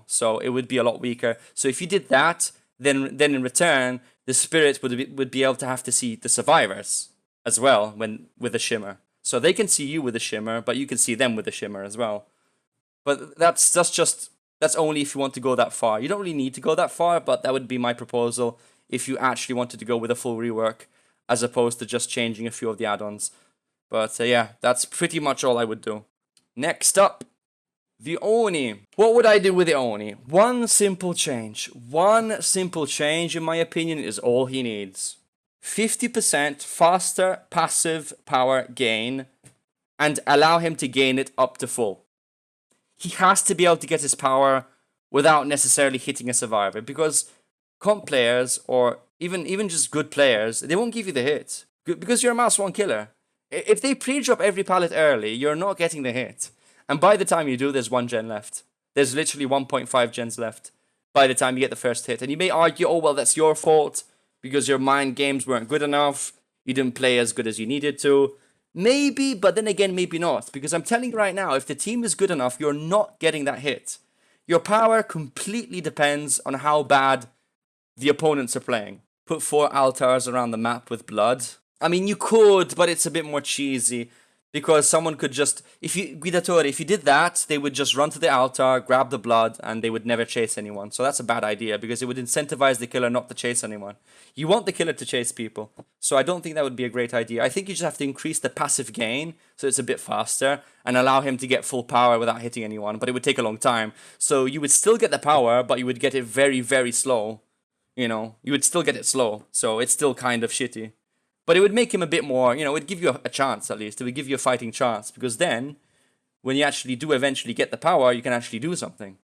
so it would be a lot weaker. So if you did that, then in return, the Spirit would be able to have to see the survivors as well with a shimmer. So they can see you with a shimmer, but you can see them with a shimmer as well. But that's only if you want to go that far. You don't really need to go that far, but that would be my proposal if you actually wanted to go with a full rework, as opposed to just changing a few of the add-ons. But yeah, that's pretty much all I would do. Next up, the Oni. What would I do with the Oni? One simple change. One simple change, in my opinion, is all he needs. 50% faster passive power gain, and allow him to gain it up to full. He has to be able to get his power without necessarily hitting a survivor, because comp players, or even just good players, they won't give you the hit, because you're a mouse one killer. If they pre-drop every pallet early, you're not getting the hit. And by the time you do, there's 1 gen left. There's literally 1.5 gens left by the time you get the first hit. And you may argue, oh, well, that's your fault because your mind games weren't good enough. You didn't play as good as you needed to. Maybe, but then again, maybe not. Because I'm telling you right now, if the team is good enough, you're not getting that hit. Your power completely depends on how bad the opponents are playing. Put 4 altars around the map with blood. I mean, you could, but it's a bit more cheesy. Because someone could just, if you did that, they would just run to the altar, grab the blood, and they would never chase anyone. So that's a bad idea, because it would incentivize the killer not to chase anyone. You want the killer to chase people. So I don't think that would be a great idea. I think you just have to increase the passive gain, so it's a bit faster, and allow him to get full power without hitting anyone, but it would take a long time. So you would still get the power, but you would get it very, very slow. You would still get it slow, so it's still kind of shitty. But it would make him a bit more, it would give you a chance at least. It would give you a fighting chance. Because then, when you actually do eventually get the power, you can actually do something.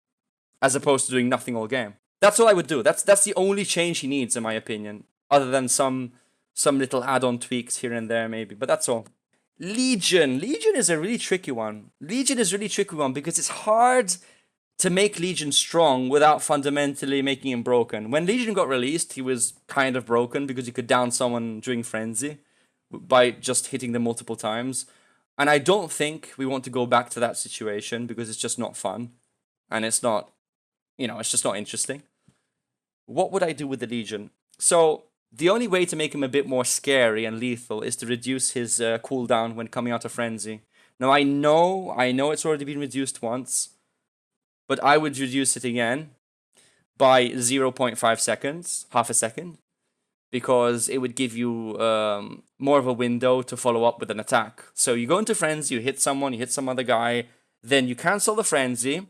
As opposed to doing nothing all game. That's all I would do. That's the only change he needs, in my opinion. Other than some little add-on tweaks here and there, maybe. But that's all. Legion. Legion is a really tricky one. Legion is a really tricky one because it's hard to make Legion strong without fundamentally making him broken. When Legion got released, he was kind of broken because you could down someone during Frenzy. by just hitting them multiple times. And I don't think we want to go back to that situation because it's just not fun. And it's not, it's just not interesting. What would I do with the Legion? So the only way to make him a bit more scary and lethal is to reduce his cooldown when coming out of Frenzy. Now I know it's already been reduced once, but I would reduce it again by 0.5 seconds, half a second, because it would give you more of a window to follow up with an attack. So you go into Frenzy, you hit someone, you hit some other guy, then you cancel the Frenzy,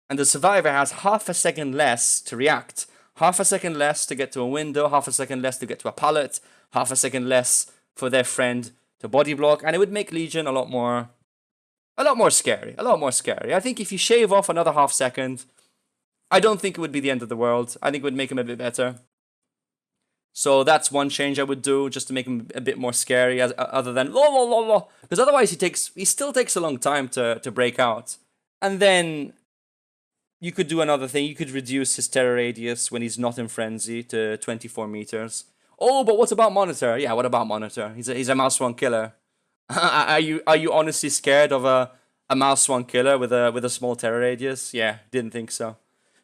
and the survivor has half a second less to react. Half a second less to get to a window, half a second less to get to a pallet, half a second less for their friend to body block, and it would make Legion a lot more scary. I think if you shave off another half second, I don't think it would be the end of the world. I think it would make him a bit better. So that's one change I would do, just to make him a bit more scary, other than because otherwise he still takes a long time to break out. And then you could do another thing. You could reduce his terror radius when he's not in Frenzy to 24 meters. Oh, but what about Monitor? Yeah, what about Monitor? He's a mouse one killer. Are you honestly scared of a mouse one killer with a small terror radius? Yeah, didn't think so.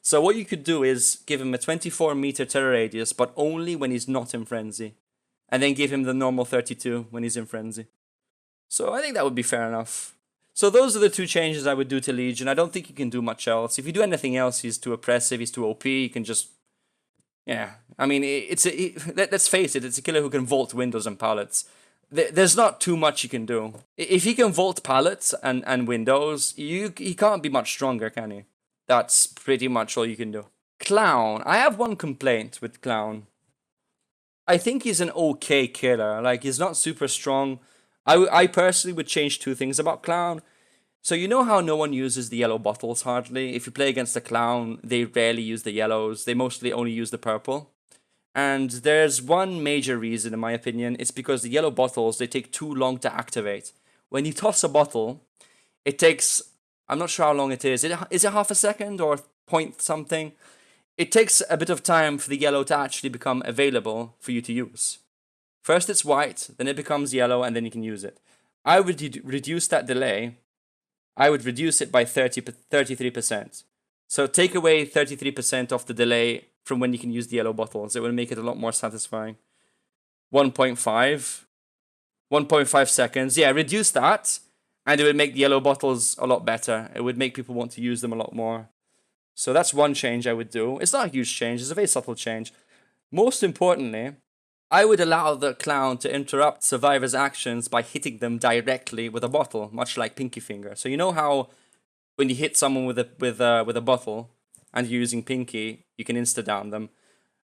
So what you could do is give him a 24-meter terror radius, but only when he's not in Frenzy. And then give him the normal 32 when he's in Frenzy. So I think that would be fair enough. So those are the two changes I would do to Legion. I don't think you can do much else. If you do anything else, he's too oppressive, he's too OP, you can just... Yeah, I mean, let's face it, it's a killer who can vault windows and pallets. There's not too much you can do. If he can vault pallets and windows, he can't be much stronger, can he? That's pretty much all you can do. Clown. I have one complaint with Clown. I think he's an okay killer. Like, he's not super strong. I personally would change two things about Clown. So you know how no one uses the yellow bottles hardly? If you play against a Clown, they rarely use the yellows. They mostly only use the purple. And there's one major reason, in my opinion. It's because the yellow bottles, they take too long to activate. When you toss a bottle, it takes... I'm not sure how long it is. Is it half a second or point something? It takes a bit of time for the yellow to actually become available for you to use. First it's white, then it becomes yellow, and then you can use it. I would reduce that delay. I would reduce it by 33%. So take away 33% of the delay from when you can use the yellow bottles. It will make it a lot more satisfying. 1.5 seconds. Yeah, reduce that. And it would make the yellow bottles a lot better. It would make people want to use them a lot more. So that's one change I would do. It's not a huge change. It's a very subtle change. Most importantly, I would allow the Clown to interrupt survivors' actions by hitting them directly with a bottle, much like Pinky Finger. So you know how when you hit someone with a bottle and you're using Pinky, you can insta-down them.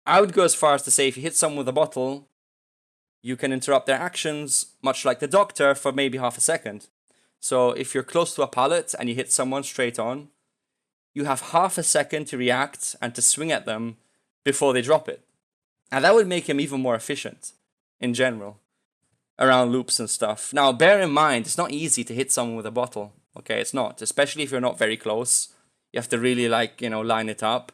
I would go as far as to say if you hit someone with a bottle, you can interrupt their actions, much like the Doctor, for maybe half a second. So if you're close to a pallet and you hit someone straight on, you have half a second to react and to swing at them before they drop it. And that would make him even more efficient in general around loops and stuff. Now, bear in mind, it's not easy to hit someone with a bottle. Okay, it's not. Especially if you're not very close. You have to really, line it up.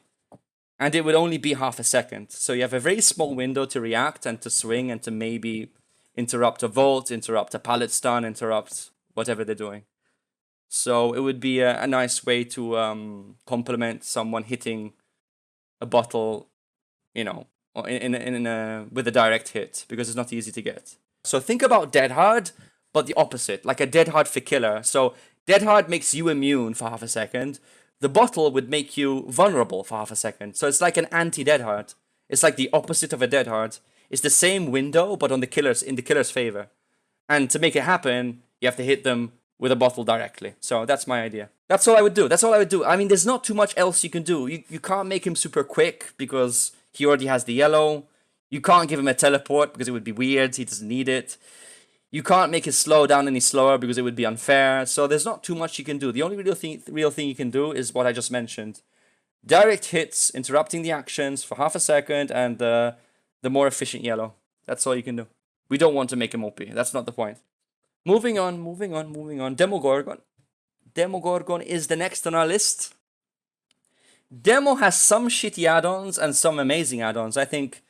And it would only be half a second. So you have a very small window to react and to swing and to maybe interrupt a vault, interrupt a pallet stun, interrupt... whatever they're doing. So it would be a nice way to complement someone hitting a bottle, with a direct hit, because it's not easy to get. So think about Dead Hard, but the opposite, like a Dead Hard for killer. So Dead Hard makes you immune for half a second. The bottle would make you vulnerable for half a second. So it's like an anti-Dead Hard. It's like the opposite of a Dead Hard. It's the same window, but in the killer's favor. And to make it happen, you have to hit them with a bottle directly. So that's my idea. That's all I would do. I mean, there's not too much else you can do. You can't make him super quick because he already has the yellow. You can't give him a teleport because it would be weird. He doesn't need it. You can't make his slow down any slower because it would be unfair. So there's not too much you can do. The only real thing you can do is what I just mentioned. Direct hits, interrupting the actions for half a second, and the more efficient yellow. That's all you can do. We don't want to make him OP. That's not the point. Moving on. Demogorgon. Demogorgon is the next on our list. Demo has some shitty add-ons and some amazing add-ons. I think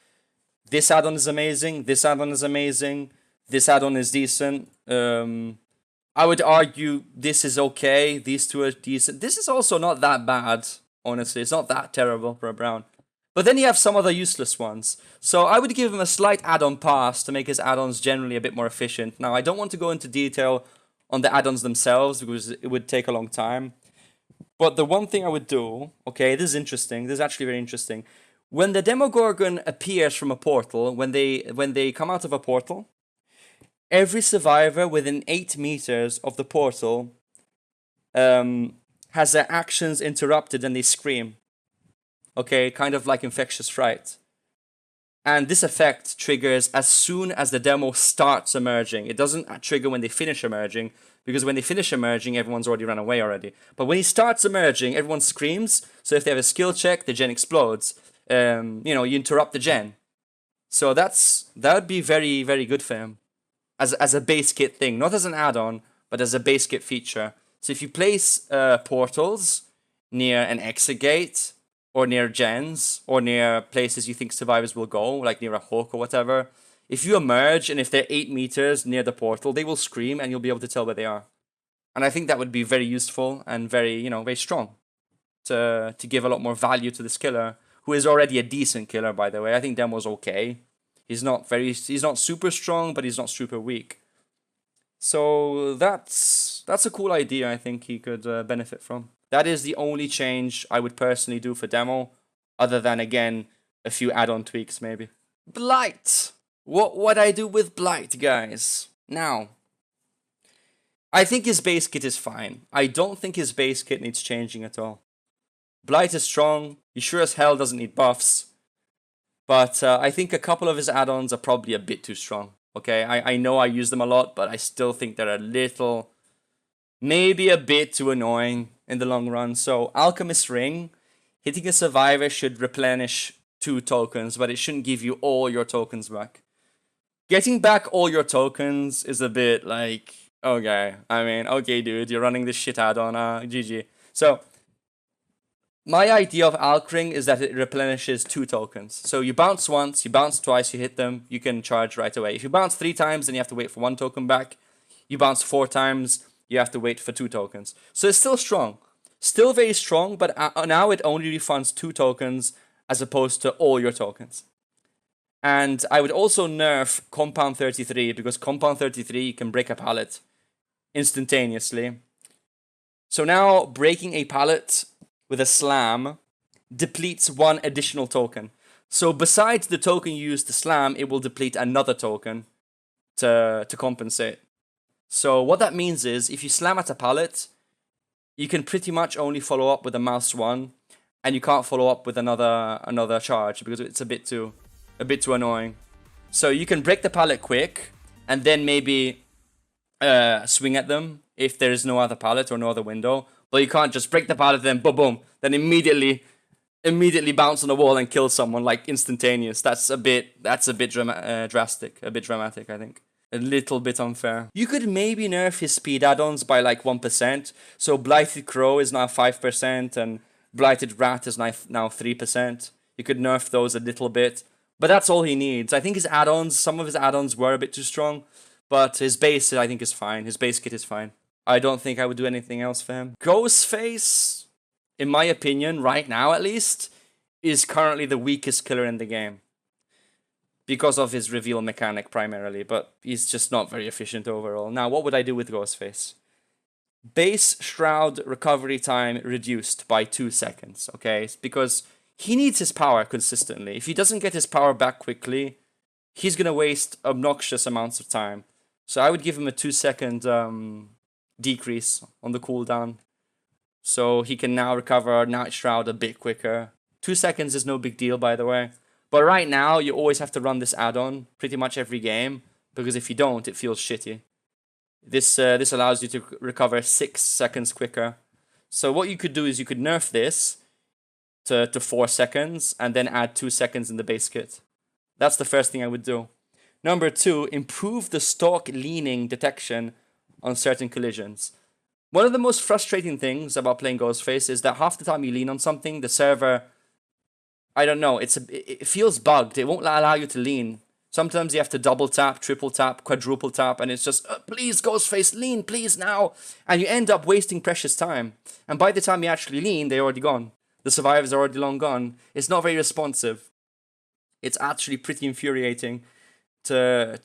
this add-on is amazing. This add-on is amazing. This add-on is decent. I would argue this is okay. These two are decent. This is also not that bad, honestly. It's not that terrible for a brown. But then you have some other useless ones. So I would give him a slight add-on pass to make his add-ons generally a bit more efficient. Now, I don't want to go into detail on the add-ons themselves because it would take a long time. But the one thing I would do, okay, this is interesting. This is actually very interesting. When the Demogorgon appears from a portal, when they come out of a portal, every survivor within 8 meters of the portal has their actions interrupted and they scream. Okay, kind of like infectious fright. And this effect triggers as soon as the demo starts emerging. It doesn't trigger when they finish emerging, because when they finish emerging, everyone's already run away already. But when he starts emerging, everyone screams. So if they have a skill check, the gen explodes. You interrupt the gen. So that would be very, very good for him. As a base kit thing. Not as an add-on, but as a base kit feature. So if you place portals near an exit gate, or near gens, or near places you think survivors will go, like near a hook or whatever, if you emerge and if they're 8 meters near the portal, they will scream and you'll be able to tell where they are. And I think that would be very useful and very, very strong to give a lot more value to this killer, who is already a decent killer, by the way. I think Demo's okay. He's not super strong, but he's not super weak. So that's a cool idea I think he could benefit from. That is the only change I would personally do for Demo, other than, again, a few add-on tweaks maybe. Blight! What would I do with Blight, guys? Now, I think his base kit is fine. I don't think his base kit needs changing at all. Blight is strong. He sure as hell doesn't need buffs. But I think a couple of his add-ons are probably a bit too strong. Okay, I know I use them a lot, but I still think they're a little, maybe a bit too annoying in the long run. So Alchemist Ring, hitting a survivor should replenish 2 tokens, but it shouldn't give you all your tokens back. Getting back all your tokens is a bit like, okay, okay dude, you're running this shit add-on, GG. So, my idea of Alch Ring is that it replenishes 2 tokens. So you bounce once, you bounce twice, you hit them, you can charge right away. If you bounce 3 times, then you have to wait for 1 token back. You bounce 4 times, you have to wait for 2 tokens. So it's still strong. Still very strong, but now it only refunds 2 tokens as opposed to all your tokens. And I would also nerf Compound 33, because Compound 33 you can break a pallet instantaneously. So now breaking a pallet with a slam depletes 1 additional token. So besides the token you use to slam, it will deplete another token to compensate. So what that means is, if you slam at a pallet, you can pretty much only follow up with a mouse 1, and you can't follow up with another charge because it's a bit too annoying. So you can break the pallet quick, and then maybe swing at them if there is no other pallet or no other window. But you can't just break the pallet, then boom, boom, then immediately bounce on the wall and kill someone like instantaneous. That's a bit drastic, a bit dramatic, I think. A little bit unfair. You could maybe nerf his speed add-ons by like 1%. So Blighted Crow is now 5%, and Blighted Rat is now 3%. You could nerf those a little bit, but that's all he needs. I think his add-ons, some of his add-ons were a bit too strong, but his base, I think, is fine. His base kit is fine. I don't think I would do anything else for him. Ghostface, in my opinion, right now at least, is currently the weakest killer in the game. Because of his reveal mechanic primarily, but he's just not very efficient overall. Now, what would I do with Ghostface? Base Shroud recovery time reduced by 2 seconds, okay? Because he needs his power consistently. If he doesn't get his power back quickly, he's going to waste obnoxious amounts of time. So I would give him a 2-second decrease on the cooldown. So he can now recover Night Shroud a bit quicker. 2 seconds is no big deal, by the way. But right now, you always have to run this add-on pretty much every game, because if you don't, it feels shitty. This allows you to recover 6 seconds quicker. So what you could do is you could nerf this to 4 seconds, and then add 2 seconds in the base kit. That's the first thing I would do. Number 2, improve the stalk leaning detection on certain collisions. One of the most frustrating things about playing Ghostface is that half the time you lean on something, the server, I don't know, it feels bugged. It won't allow you to lean. Sometimes you have to double tap, triple tap, quadruple tap, and it's just, please, Ghostface, lean, please, now. And you end up wasting precious time. And by the time you actually lean, they're already gone. The survivors are already long gone. It's not very responsive. It's actually pretty infuriating to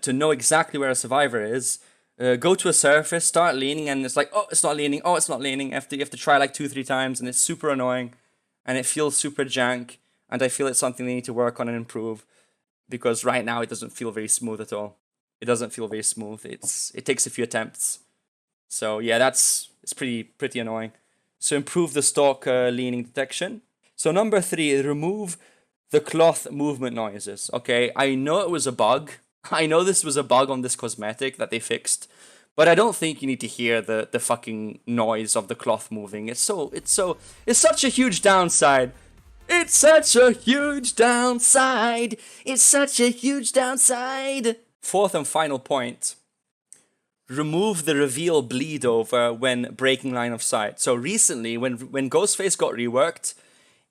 know exactly where a survivor is. Go to a surface, start leaning, and it's like, oh, it's not leaning, oh, it's not leaning. You have to try like 2-3 times, and it's super annoying. And it feels super jank. And I feel it's something they need to work on and improve. Because right now it doesn't feel very smooth at all. It doesn't feel very smooth. It takes a few attempts. So yeah, it's pretty annoying. So improve the stalk leaning detection. So number 3, remove the cloth movement noises. Okay, I know it was a bug. I know this was a bug on this cosmetic that they fixed. But I don't think you need to hear the fucking noise of the cloth moving. It's such a huge downside. It's such a huge downside. It's such a huge downside. 4th and final point. Remove the reveal bleed over when breaking line of sight. So recently, when Ghostface got reworked,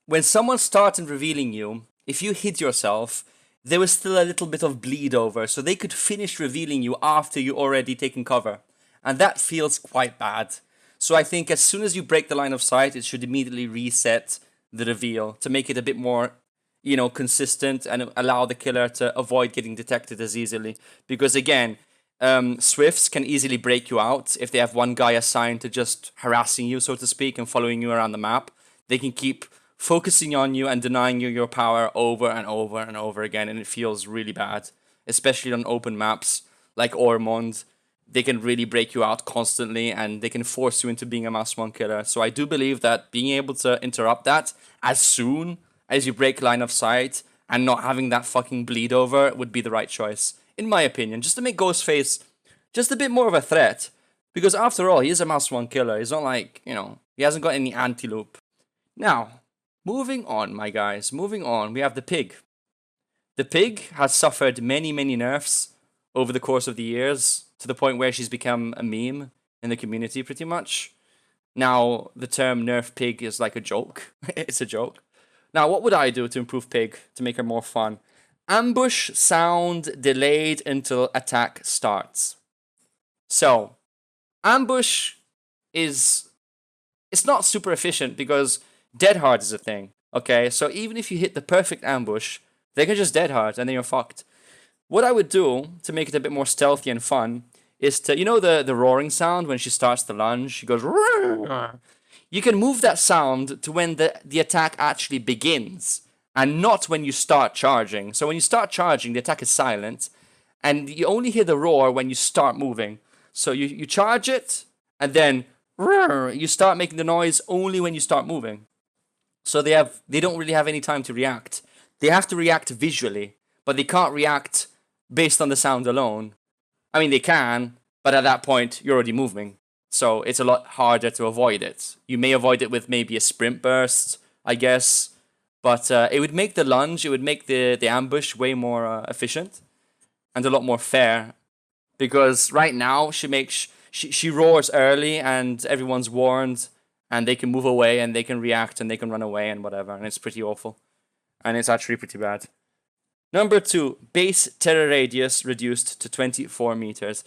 when someone started revealing you, if you hid yourself, there was still a little bit of bleed over. So they could finish revealing you after you already taken cover. And that feels quite bad. So I think as soon as you break the line of sight, it should immediately reset the reveal to make it a bit more, consistent and allow the killer to avoid getting detected as easily. Because again, Swifts can easily break you out if they have one guy assigned to just harassing you, so to speak, and following you around the map. They can keep focusing on you and denying you your power over and over and over again, and it feels really bad, especially on open maps like Ormond. They can really break you out constantly, and they can force you into being a Mastermind killer. So I do believe that being able to interrupt that as soon as you break line of sight and not having that fucking bleed over would be the right choice, in my opinion, just to make Ghostface just a bit more of a threat. Because after all, he is a Mastermind killer. He's not like, he hasn't got any anti-loop. Now, moving on, my guys, moving on, we have the pig. The pig has suffered many, many nerfs over the course of the years, to the point where she's become a meme in the community, pretty much. Now, the term nerf pig is like a joke. It's a joke. Now, what would I do to improve pig, to make her more fun? Ambush sound delayed until attack starts. So, ambush it's not super efficient because dead hard is a thing, okay? So even if you hit the perfect ambush, they can just dead hard and then you're fucked. What I would do to make it a bit more stealthy and fun is to, the roaring sound when she starts to lunge, she goes, "Roar." You can move that sound to when the attack actually begins and not when you start charging. So when you start charging, the attack is silent and you only hear the roar when you start moving. So you charge it and then roar, you start making the noise only when you start moving. So they don't really have any time to react. They have to react visually, but they can't react based on the sound alone. I mean, they can, but at that point, you're already moving. So it's a lot harder to avoid it. You may avoid it with maybe a sprint burst, I guess. But it would make the lunge, it would make the ambush way more efficient. And a lot more fair. Because right now, she roars early and everyone's warned. And they can move away and they can react and they can run away and whatever. And it's pretty awful. And it's actually pretty bad. Number 2, base terror radius reduced to 24 meters.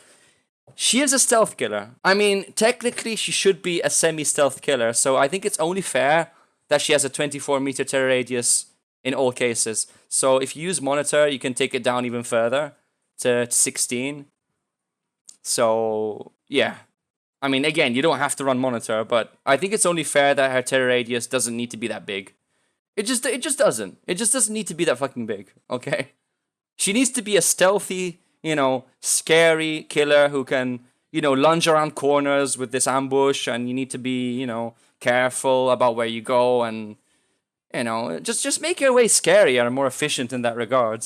She is a stealth killer. I mean, technically she should be a semi-stealth killer, so I think it's only fair that she has a 24-meter terror radius in all cases. So if you use monitor, you can take it down even further to 16. So, yeah. I mean, again, you don't have to run monitor, but I think it's only fair that her terror radius doesn't need to be that big. It just doesn't. It just doesn't need to be that fucking big, okay? She needs to be a stealthy, scary killer who can, lunge around corners with this ambush, and you need to be, careful about where you go, and, just make your way scarier and more efficient in that regard.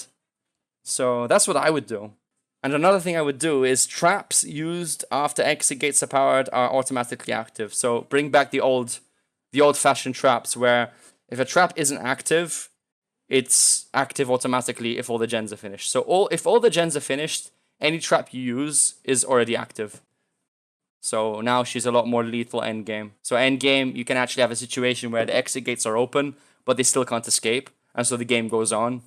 So that's what I would do. And another thing I would do is traps used after exit gates are powered are automatically active. So bring back the old-fashioned traps where if a trap isn't active, it's active automatically if all the gens are finished. So if all the gens are finished, any trap you use is already active. So now she's a lot more lethal endgame. So endgame, you can actually have a situation where the exit gates are open, but they still can't escape, and so the game goes on.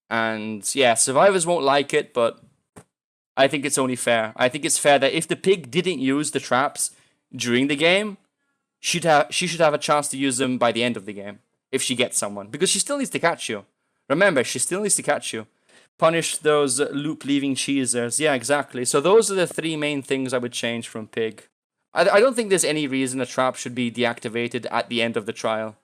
And yeah, survivors won't like it, but I think it's only fair. I think it's fair that if the pig didn't use the traps during the game, she should have a chance to use them by the end of the game if she gets someone, because she still needs to catch you. Remember, she still needs to catch you. Punish those loop-leaving cheesers. Yeah, exactly. So those are the three main things I would change from pig. I don't think there's any reason a trap should be deactivated at the end of the trial,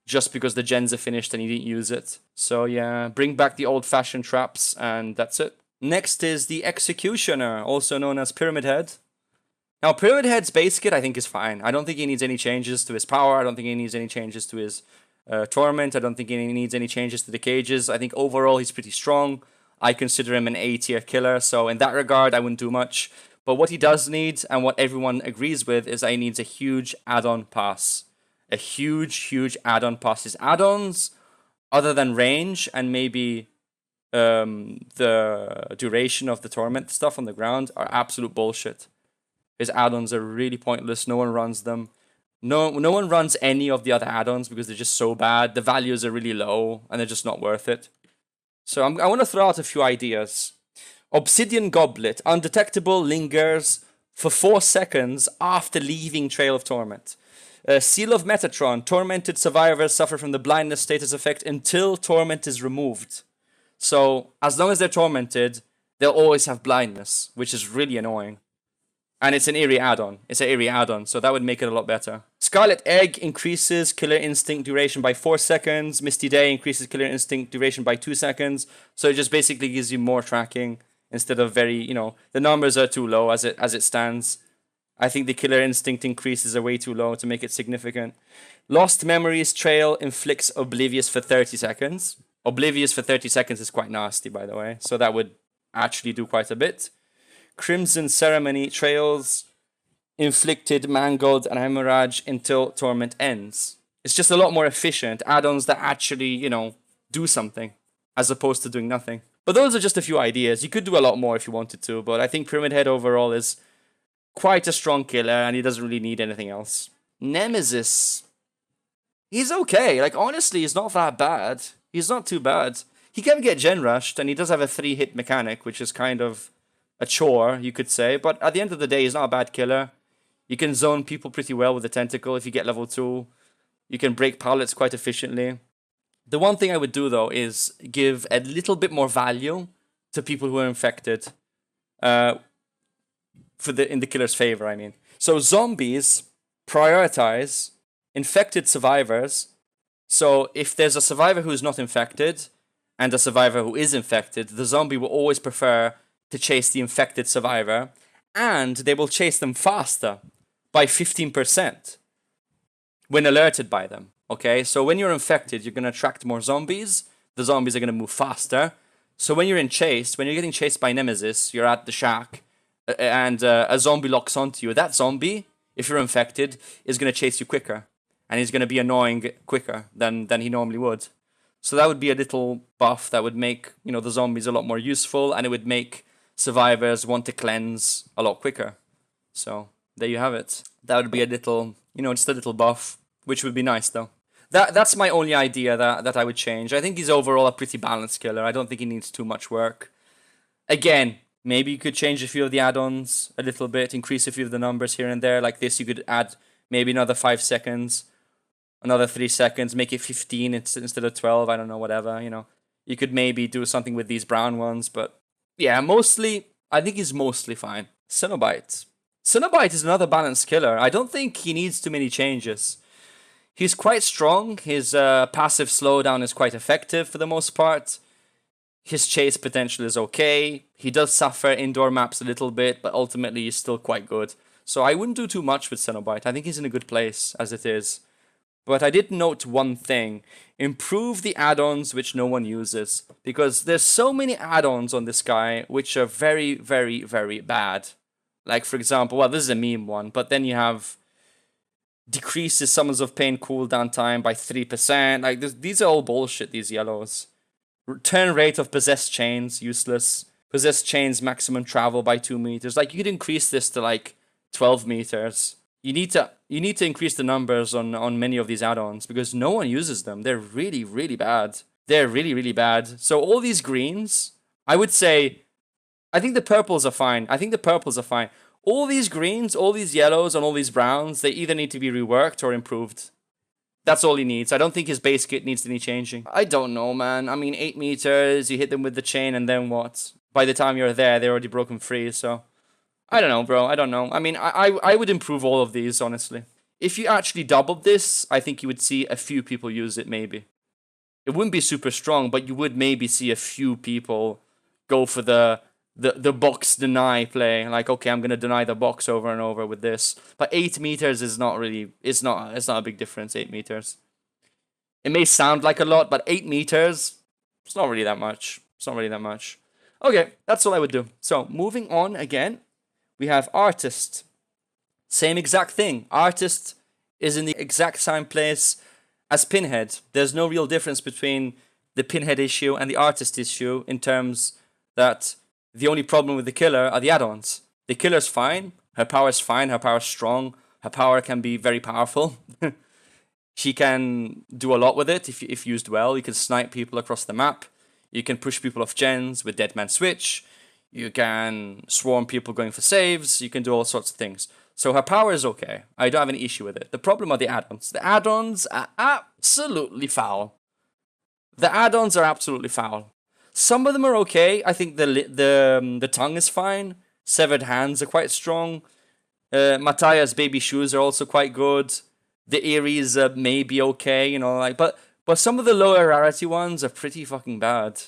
just because the gens are finished and you didn't use it. So yeah, bring back the old-fashioned traps, and that's it. Next is the Executioner, also known as Pyramid Head. Now, Pyramid Head's base kit I think is fine. I don't think he needs any changes to his power. I don't think he needs any changes to his Torment. I don't think he needs any changes to the cages. I think overall he's pretty strong. I consider him an A-tier killer, so in that regard I wouldn't do much. But what he does need, and what everyone agrees with, is that he needs a huge add-on pass. A huge add-on pass. His add-ons, other than range and maybe the duration of the Torment stuff on the ground, are absolute bullshit. His add-ons are really pointless. No one runs them. No one runs any of the other add-ons because they're just so bad. The values are really low and they're just not worth it. So I want to throw out a few ideas. Obsidian Goblet. Undetectable, lingers for 4 seconds after leaving Trail of Torment. Seal of Metatron. Tormented survivors suffer from the blindness status effect until Torment is removed. So as long as they're tormented, they'll always have blindness, which is really annoying. And it's an eerie add-on. It's an eerie add-on, so that would make it a lot better. Scarlet Egg increases Killer Instinct duration by 4 seconds. Misty Day increases Killer Instinct duration by 2 seconds. So it just basically gives you more tracking instead of very, the numbers are too low as it stands. I think the Killer Instinct increases are way too low to make it significant. Lost Memories Trail inflicts Oblivious for 30 seconds. Oblivious for 30 seconds is quite nasty, by the way. So that would actually do quite a bit. Crimson Ceremony Trails inflicted, mangled, and hemorrhage until Torment ends. It's just a lot more efficient. Add-ons that actually, do something, as opposed to doing nothing. But those are just a few ideas. You could do a lot more if you wanted to, but I think Pyramid Head overall is quite a strong killer, and he doesn't really need anything else. Nemesis. He's okay. Honestly, he's not that bad. He's not too bad. He can get gen rushed, and he does have a 3-hit mechanic, which is kind of a chore, you could say. But at the end of the day, he's not a bad killer. You can zone people pretty well with the Tentacle if you get level 2. You can break pallets quite efficiently. The one thing I would do, though, is give a little bit more value to people who are infected. In the killer's favor, I mean. So zombies prioritize infected survivors. So if there's a survivor who's not infected and a survivor who is infected, the zombie will always prefer to chase the infected survivor, and they will chase them faster by 15% when alerted by them. Okay, so when you're infected, you're going to attract more zombies. The zombies are going to move faster. So when you're getting chased by Nemesis, you're at the shack, and a zombie locks onto you. That zombie, if you're infected, is going to chase you quicker, and he's going to be annoying quicker than he normally would. So that would be a little buff that would make the zombies a lot more useful, and it would make survivors want to cleanse a lot quicker. So there you have it. That would be a little, just a little buff, which would be nice though. That's my only idea that I would change. I think he's overall a pretty balanced killer. I don't think he needs too much work. Again, maybe you could change a few of the add-ons a little bit, increase a few of the numbers here and there. Like this, you could add maybe another 5 seconds, another 3 seconds, make it 15 instead of 12. I don't know, whatever, You could maybe do something with these brown ones, but yeah, I think he's mostly fine. Cenobite. Cenobite is another balanced killer. I don't think he needs too many changes. He's quite strong. His passive slowdown is quite effective for the most part. His chase potential is okay. He does suffer indoor maps a little bit, but ultimately he's still quite good. So I wouldn't do too much with Cenobite. I think he's in a good place as it is. But I did note one thing. Improve the add-ons which no one uses. Because there's so many add-ons on this guy which are very, very, very bad. Like, for example, well, this is a meme one, but then you have decreases Summons of Pain cooldown time by 3%. Like, these are all bullshit, these yellows. Return rate of Possessed Chains, useless. Possessed Chains maximum travel by 2 meters. Like, you could increase this to, like, 12 meters. You need to increase the numbers on many of these add-ons because no one uses them. They're really, really bad. They're really, really bad. So all these greens, I would say, I think the purples are fine. All these greens, all these yellows, and all these browns, they either need to be reworked or improved. That's all he needs. I don't think his base kit needs any changing. I don't know, man. I mean, 8 meters, you hit them with the chain, and then what? By the time you're there, they're already broken free, so... I don't know, bro. I don't know. I mean, I would improve all of these, honestly. If you actually doubled this, I think you would see a few people use it, maybe. It wouldn't be super strong, but you would maybe see a few people go for the box deny play. Like, okay, I'm going to deny the box over and over with this. But 8 meters is not really... It's not a big difference, 8 meters. It may sound like a lot, but 8 meters... It's not really that much. Okay, that's all I would do. So, moving on again. We have Artist. Same exact thing. Artist is in the exact same place as Pinhead. There's no real difference between the Pinhead issue and the Artist issue in terms that the only problem with the killer are the add-ons. The killer's fine. Her power's fine. Her power's strong. Her power can be very powerful. She can do a lot with it if used well. You can snipe people across the map. You can push people off gens with Dead Man Switch. You can swarm people going for saves. You can do all sorts of things. So her power is okay. I don't have any issue with it. The problem are the add-ons. The add-ons are absolutely foul. Some of them are okay. I think the tongue is fine. Severed hands are quite strong. Matthias' baby shoes are also quite good. The Aries may be okay, you know, like, but some of the lower rarity ones are pretty fucking bad.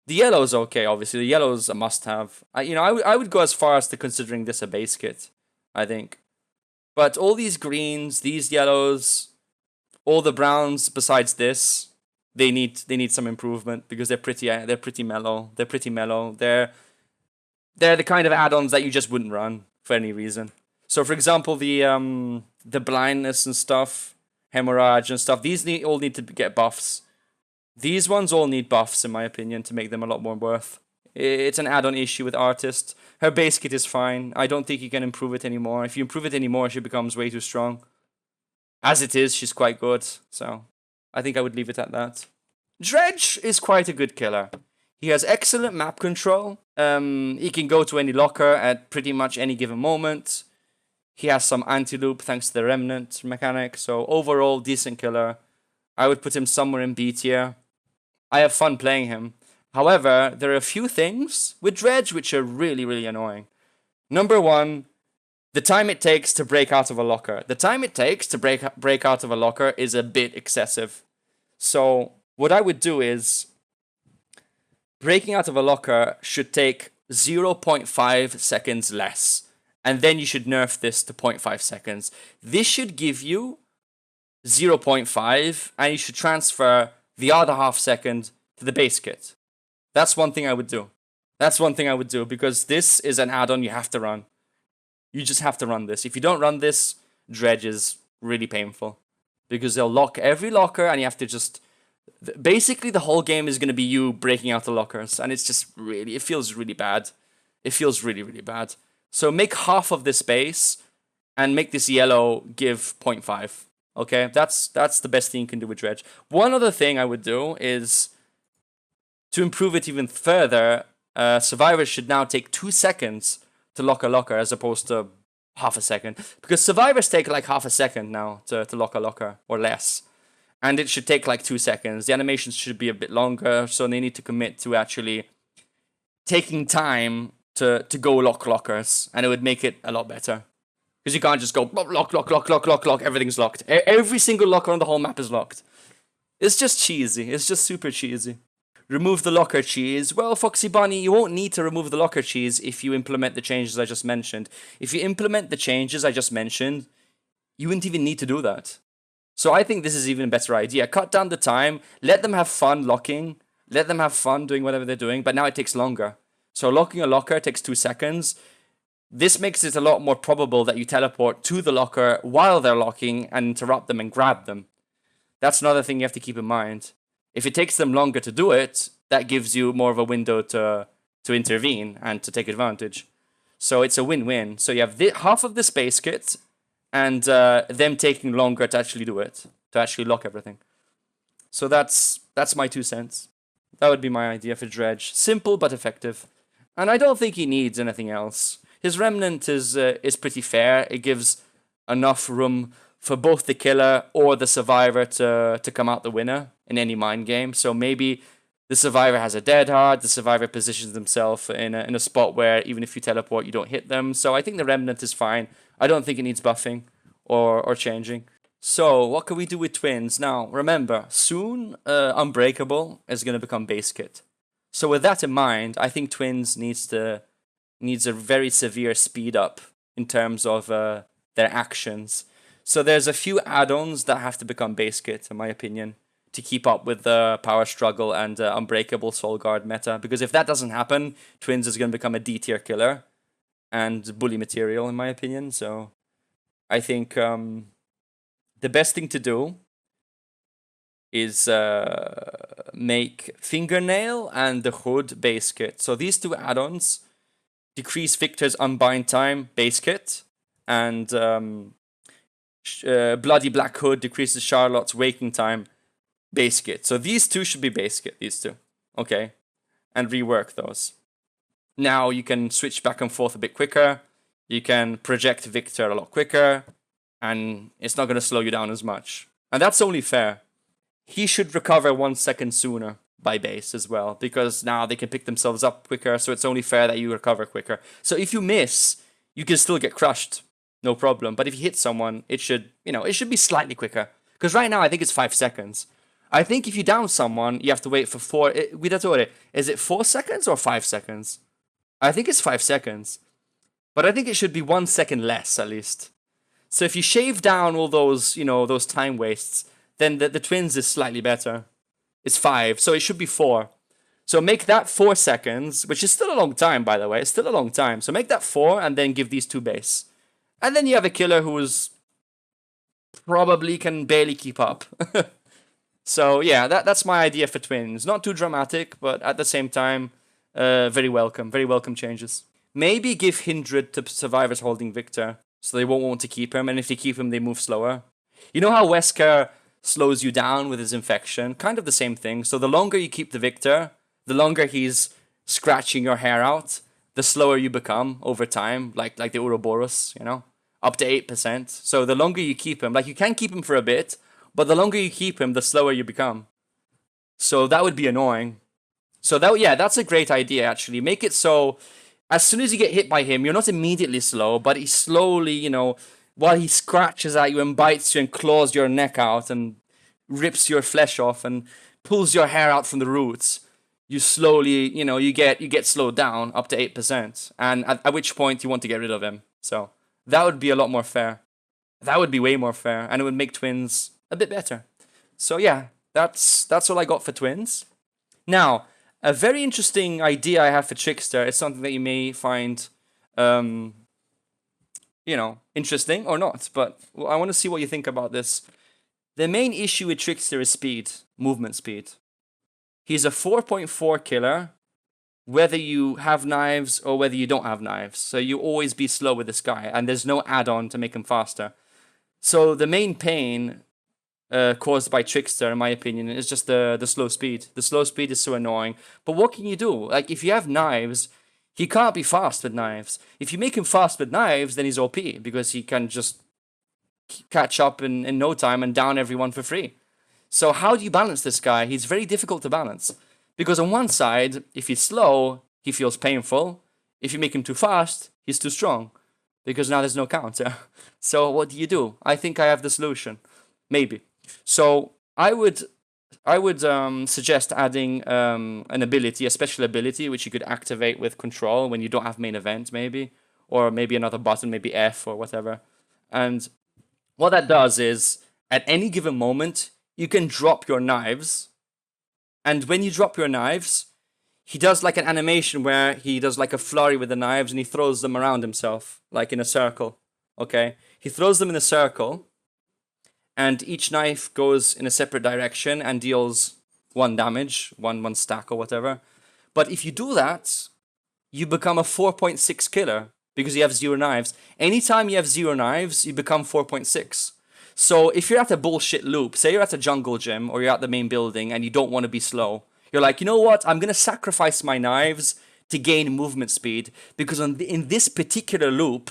The yellow's okay, obviously. The yellow's a must-have. I would go as far as to considering this a base kit, I think. But all these greens, these yellows, all the browns besides this, they need some improvement because they're pretty mellow. They're the kind of add-ons that you just wouldn't run for any reason. So, for example, the blindness and stuff, hemorrhage and stuff, these all need to get buffs. These ones all need buffs, in my opinion, to make them a lot more worth. It's an add-on issue with Artist. Her base kit is fine. I don't think you can improve it anymore. If you improve it anymore, she becomes way too strong. As it is, she's quite good. So, I think I would leave it at that. Dredge is quite a good killer. He has excellent map control. He can go to any locker at pretty much any given moment. He has some anti-loop thanks to the Remnant mechanic. So, overall, decent killer. I would put him somewhere in B tier. I have fun playing him. However, there are a few things with Dredge which are really, really annoying. Number one, the time it takes to break out of a locker. The time it takes to break out of a locker is a bit excessive. So, what I would do is, breaking out of a locker should take 0.5 seconds less. And then you should nerf this to 0.5 seconds. This should give you 0.5, and you should transfer the other half second to the base kit. That's one thing I would do. Because this is an add-on you have to run. You just have to run this. If you don't run this, Dredge is really painful. Because they'll lock every locker, and you have to just... Basically, the whole game is going to be you breaking out the lockers, and it's just really... It feels really bad. It feels really, really bad. So make half of this base, and make this yellow give 0.5. Okay, that's the best thing you can do with Dredge. One other thing I would do is, to improve it even further, survivors should now take 2 seconds to lock a locker as opposed to half a second. Because survivors take like half a second now to lock a locker, or less. And it should take like 2 seconds. The animations should be a bit longer, so they need to commit to actually taking time to go lock lockers, and it would make it a lot better. Because you can't just go lock, everything's locked. Every single locker on the whole map is locked. It's just cheesy. It's just super cheesy. Remove the locker cheese. Well, Foxy Bunny, you won't need to remove the locker cheese if you implement the changes I just mentioned. If you implement the changes I just mentioned, you wouldn't even need to do that. So I think this is even a better idea. Cut down the time, let them have fun locking, let them have fun doing whatever they're doing, but now it takes longer. So locking a locker takes 2 seconds. This makes it a lot more probable that you teleport to the locker while they're locking and interrupt them and grab them. That's another thing you have to keep in mind. If it takes them longer to do it, that gives you more of a window to intervene and to take advantage. So it's a win-win. So you have half of the space kit and them taking longer to actually do it, to actually lock everything. So that's my 2 cents. That would be my idea for Dredge. Simple but effective. And I don't think he needs anything else. His Remnant is pretty fair. It gives enough room for both the killer or the survivor to come out the winner in any mind game. So maybe the survivor has a dead heart. The survivor positions themselves in a spot where even if you teleport, you don't hit them. So I think the Remnant is fine. I don't think it needs buffing or changing. So what can we do with twins? Now, remember, soon Unbreakable is going to become base kit. So with that in mind, I think twins needs a very severe speed up in terms of their actions. So there's a few add-ons that have to become base kit, in my opinion, to keep up with the power struggle and Unbreakable Soul Guard meta. Because if that doesn't happen, twins is going to become a D tier killer and bully material, in my opinion. So I think the best thing to do is make Fingernail and the Hood base kit. So these two add-ons decrease Victor's unbind time base kit, and Bloody Black Hood decreases Charlotte's waking time base kit. So these two should be base kit, these two. Okay? And rework those. Now you can switch back and forth a bit quicker. You can project Victor a lot quicker, and it's not going to slow you down as much. And that's only fair. He should recover 1 second sooner by base as well, because now they can pick themselves up quicker, so it's only fair that you recover quicker. So if you miss, you can still get crushed, no problem. But if you hit someone, it should be slightly quicker. Because right now, I think it's 5 seconds. I think if you down someone, you have to wait for 4... Is it 4 seconds or 5 seconds? I think it's 5 seconds. But I think it should be 1 second less, at least. So if you shave down all those, those time wastes, then the twins is slightly better. It's 5, so it should be 4. So make that 4 seconds, which is still a long time, by the way. It's still a long time. So make that 4, and then give these 2 base. And then you have a killer who's probably can barely keep up. So yeah, that's my idea for twins. Not too dramatic, but at the same time, very welcome. Very welcome changes. Maybe give Hindred to survivors holding Victor, so they won't want to keep him, and if they keep him, they move slower. You know how Wesker slows you down with his infection? Kind of the same thing. So the longer you keep the Victor, the longer he's scratching your hair out, the slower you become over time, like the Ouroboros, up to 8%. So the longer you keep him, you can keep him for a bit, but the longer you keep him, the slower you become. So that would be annoying. So that's a great idea, actually. Make it so as soon as you get hit by him, you're not immediately slow, but he slowly, while he scratches at you and bites you and claws your neck out and rips your flesh off and pulls your hair out from the roots, you slowly, you get slowed down up to 8%. And at which point you want to get rid of him. So that would be a lot more fair. That would be way more fair, and it would make twins a bit better. So yeah, that's all I got for twins. Now, a very interesting idea I have for Trickster is something that you may find, interesting or not. But I want to see what you think about this. The main issue with Trickster is speed, movement speed. He's a 4.4 killer, whether you have knives or whether you don't have knives. So you always be slow with this guy, and there's no add-on to make him faster. So the main pain caused by Trickster, in my opinion, is just the slow speed. The slow speed is so annoying. But what can you do? If you have knives, he can't be fast with knives. If you make him fast with knives, then he's OP, because he can just catch up in no time and down everyone for free. So how do you balance this guy? He's very difficult to balance. Because on one side, if he's slow, he feels painful. If you make him too fast, he's too strong. Because now there's no counter. So what do? I think I have the solution. Maybe. So I would suggest adding an ability, a special ability, which you could activate with control when you don't have main event, maybe. Or maybe another button, maybe F or whatever. And what that does is, at any given moment, you can drop your knives. And when you drop your knives, he does an animation where he does a flurry with the knives and he throws them around himself, in a circle. Okay? He throws them in a circle, and each knife goes in a separate direction and deals 1 damage, one stack or whatever. But if you do that, you become a 4.6 killer because you have 0 knives. Anytime you have 0 knives, you become 4.6. So if you're at a bullshit loop, say you're at a jungle gym or you're at the main building and you don't want to be slow, you're like, you know what? I'm going to sacrifice my knives to gain movement speed because in this particular loop,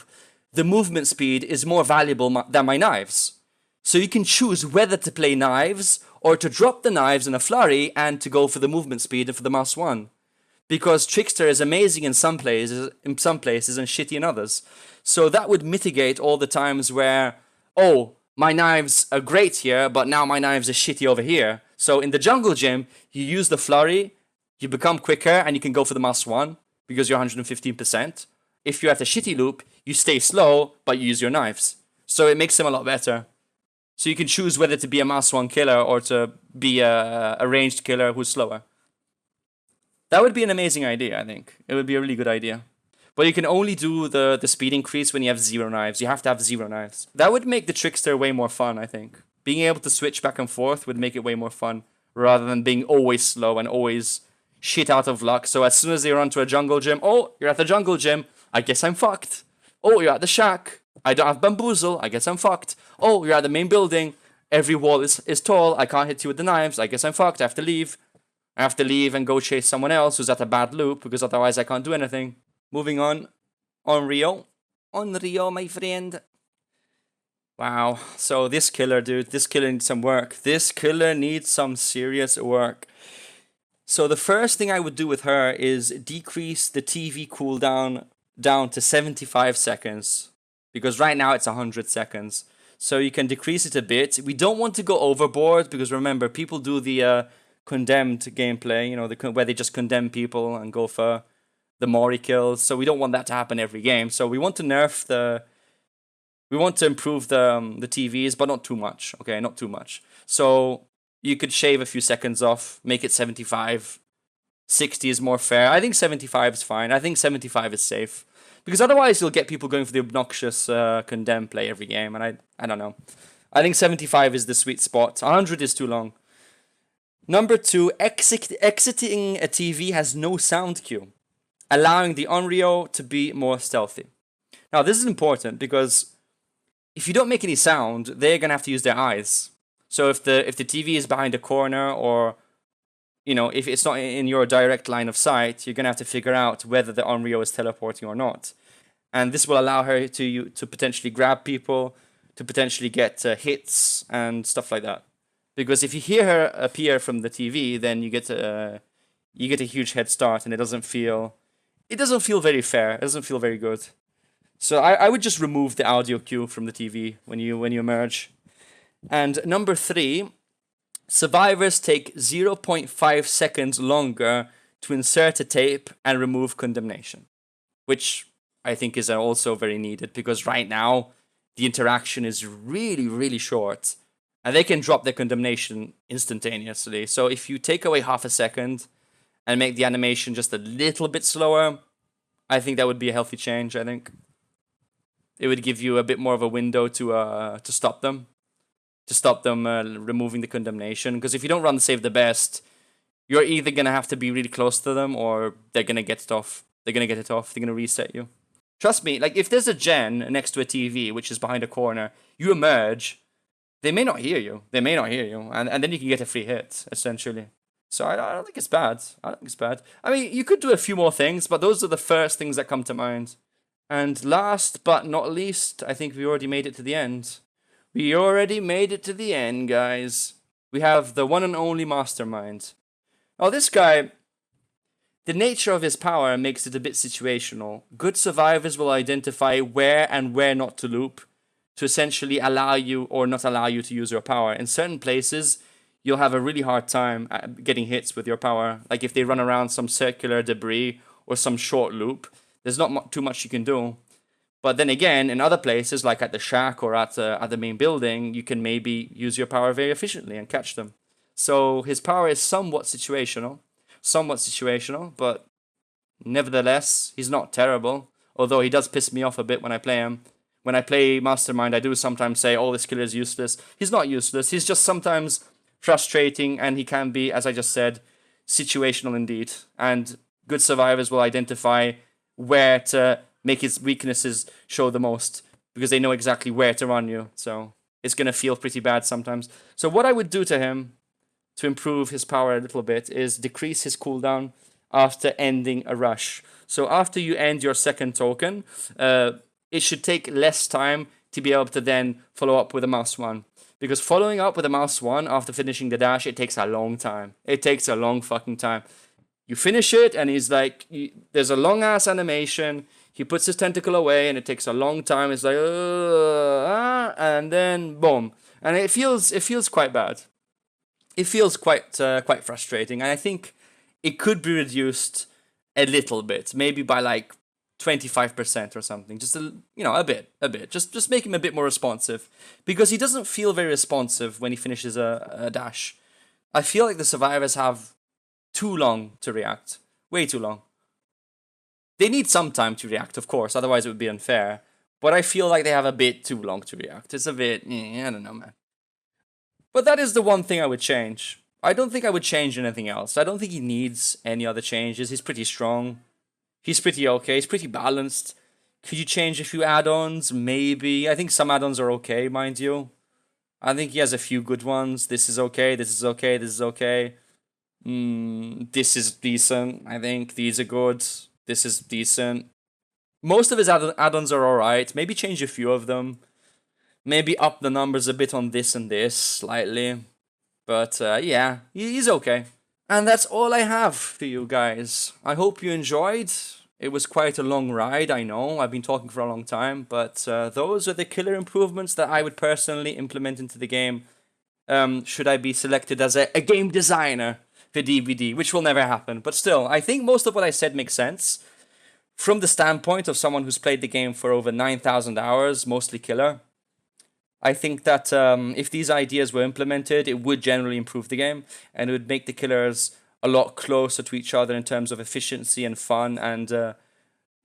the movement speed is more valuable than my knives. So you can choose whether to play knives or to drop the knives in a flurry and to go for the movement speed and for the +1. Because Trickster is amazing in some places and shitty in others. So that would mitigate all the times where, oh, my knives are great here, but now my knives are shitty over here. So in the jungle gym, you use the flurry, you become quicker, and you can go for the +1 because you're 115%. If you're at a shitty loop, you stay slow, but you use your knives. So it makes them a lot better. So you can choose whether to be a +1 killer or to be a ranged killer who's slower. That would be an amazing idea, I think. It would be a really good idea. But you can only do the speed increase when you have 0 knives. You have to have 0 knives. That would make the Trickster way more fun, I think. Being able to switch back and forth would make it way more fun, rather than being always slow and always shit out of luck. So as soon as they run to a jungle gym, oh, you're at the jungle gym, I guess I'm fucked. Oh, you're at the shack, I don't have bamboozle, I guess I'm fucked. Oh, you're at the main building, every wall is tall, I can't hit you with the knives, I guess I'm fucked, I have to leave. I have to leave and go chase someone else who's at a bad loop, because otherwise I can't do anything. Moving on. Onryo, my friend. Wow. So this killer, dude, this killer needs some work. This killer needs some serious work. So the first thing I would do with her is decrease the TV cooldown down to 75 seconds. Because right now it's 100 seconds. So you can decrease it a bit. We don't want to go overboard, because remember, people do the condemned gameplay, you know, where they just condemn people and go for the Mori kills. So we don't want that to happen every game. So we want to nerf we want to improve the TVs, but not too much. Okay, not too much. So you could shave a few seconds off, make it 75. 60 is more fair. I think 75 is fine. I think 75 is safe. Because otherwise you'll get people going for the obnoxious condemn play every game. And I don't know. I think 75 is the sweet spot. 100 is too long. Number 2, exiting a TV has no sound cue, allowing the Onryo to be more stealthy. Now this is important because if you don't make any sound, they're gonna have to use their eyes. So if the TV is behind a corner, or you know, if it's not in your direct line of sight, you're gonna have to figure out whether the Onryo is teleporting or not. And this will allow her to potentially grab people, to potentially get hits and stuff like that. Because if you hear her appear from the TV, then you get a huge head start, and it doesn't feel very fair. It doesn't feel very good. So I would just remove the audio cue from the TV when you merge. And number 3, survivors take 0.5 seconds longer to insert a tape and remove condemnation, which I think is also very needed, because right now the interaction is really, really short. And they can drop their condemnation instantaneously. So if you take away half a second and make the animation just a little bit slower, I think that would be a healthy change, I think. It would give you a bit more of a window to stop them. To stop them removing the condemnation. Because if you don't run Save the Best, you're either going to have to be really close to them, or they're going to get it off. They're going to get it off. They're going to reset you. Trust me, like if there's a gen next to a TV, which is behind a corner, you emerge, they may not hear you. They may not hear you. And then you can get a free hit, essentially. So I don't think it's bad. I mean, you could do a few more things, but those are the first things that come to mind. And last but not least, I think we already made it to the end. We already made it to the end, guys. We have the one and only Mastermind. Now, this guy, the nature of his power makes it a bit situational. Good survivors will identify where and where not to loop, to essentially allow you or not allow you to use your power. In certain places, you'll have a really hard time getting hits with your power. Like if they run around some circular debris or some short loop, there's not too much you can do. But then again, in other places, like at the shack or at the main building, you can maybe use your power very efficiently and catch them. So his power is somewhat situational, but nevertheless, he's not terrible. Although he does piss me off a bit when I play him. When I play Mastermind, I do sometimes say, oh, this killer is useless. He's not useless. He's just sometimes frustrating, and he can be, as I just said, situational indeed. And good survivors will identify where to make his weaknesses show the most, because they know exactly where to run you. So it's going to feel pretty bad sometimes. So what I would do to him to improve his power a little bit is decrease his cooldown after ending a rush. So after you end your second token, it should take less time to be able to then follow up with a mouse one. Because following up with a mouse one after finishing the dash, it takes a long time. It takes a long fucking time. You finish it, and he's like, there's a long ass animation. He puts his tentacle away, and it takes a long time. It's like, and then boom, and it feels quite bad. It feels quite frustrating, and I think it could be reduced a little bit, maybe by like 25% or something. Just a bit. Just make him a bit more responsive, because he doesn't feel very responsive when he finishes a dash. I feel like the survivors have too long to react. Way too long. They need some time to react, of course, otherwise it would be unfair. But I feel like they have a bit too long to react. It's a bit, I don't know, man. But that is the one thing I would change. I don't think I would change anything else. I don't think he needs any other changes. He's pretty strong. He's pretty okay. He's pretty balanced. Could you change a few add-ons? Maybe. I think some add-ons are okay, mind you. I think he has a few good ones. This is okay. This is okay. This is okay. This is decent. I think these are good. This is decent. Most of his add-ons are alright. Maybe change a few of them. Maybe up the numbers a bit on this and this slightly. But yeah, he's okay. And that's all I have for you guys. I hope you enjoyed. It was quite a long ride, I know. I've been talking for a long time. But those are the killer improvements that I would personally implement into the game. Should I be selected as a game designer for DbD, which will never happen. But still, I think most of what I said makes sense. From the standpoint of someone who's played the game for over 9,000 hours, mostly killer, I think that if these ideas were implemented, it would generally improve the game, and it would make the killers a lot closer to each other in terms of efficiency and fun, and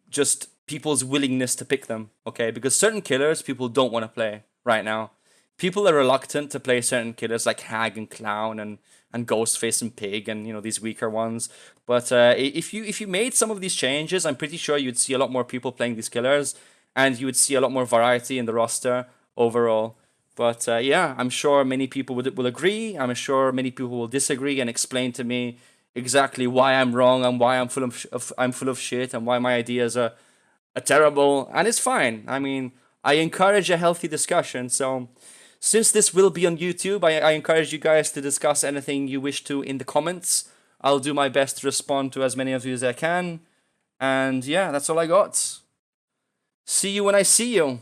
just people's willingness to pick them, okay? Because certain killers, people don't want to play right now. People are reluctant to play certain killers like Hag and Clown and Ghostface and Pig and, these weaker ones. But if you made some of these changes, I'm pretty sure you'd see a lot more people playing these killers, and you would see a lot more variety in the roster overall. But yeah, I'm sure many people will agree. I'm sure many people will disagree and explain to me exactly why I'm wrong and why I'm full of shit and why my ideas are terrible. And it's fine. I mean, I encourage a healthy discussion. So since this will be on YouTube, I encourage you guys to discuss anything you wish to in the comments. I'll do my best to respond to as many of you as I can. And yeah, that's all I got. See you when I see you.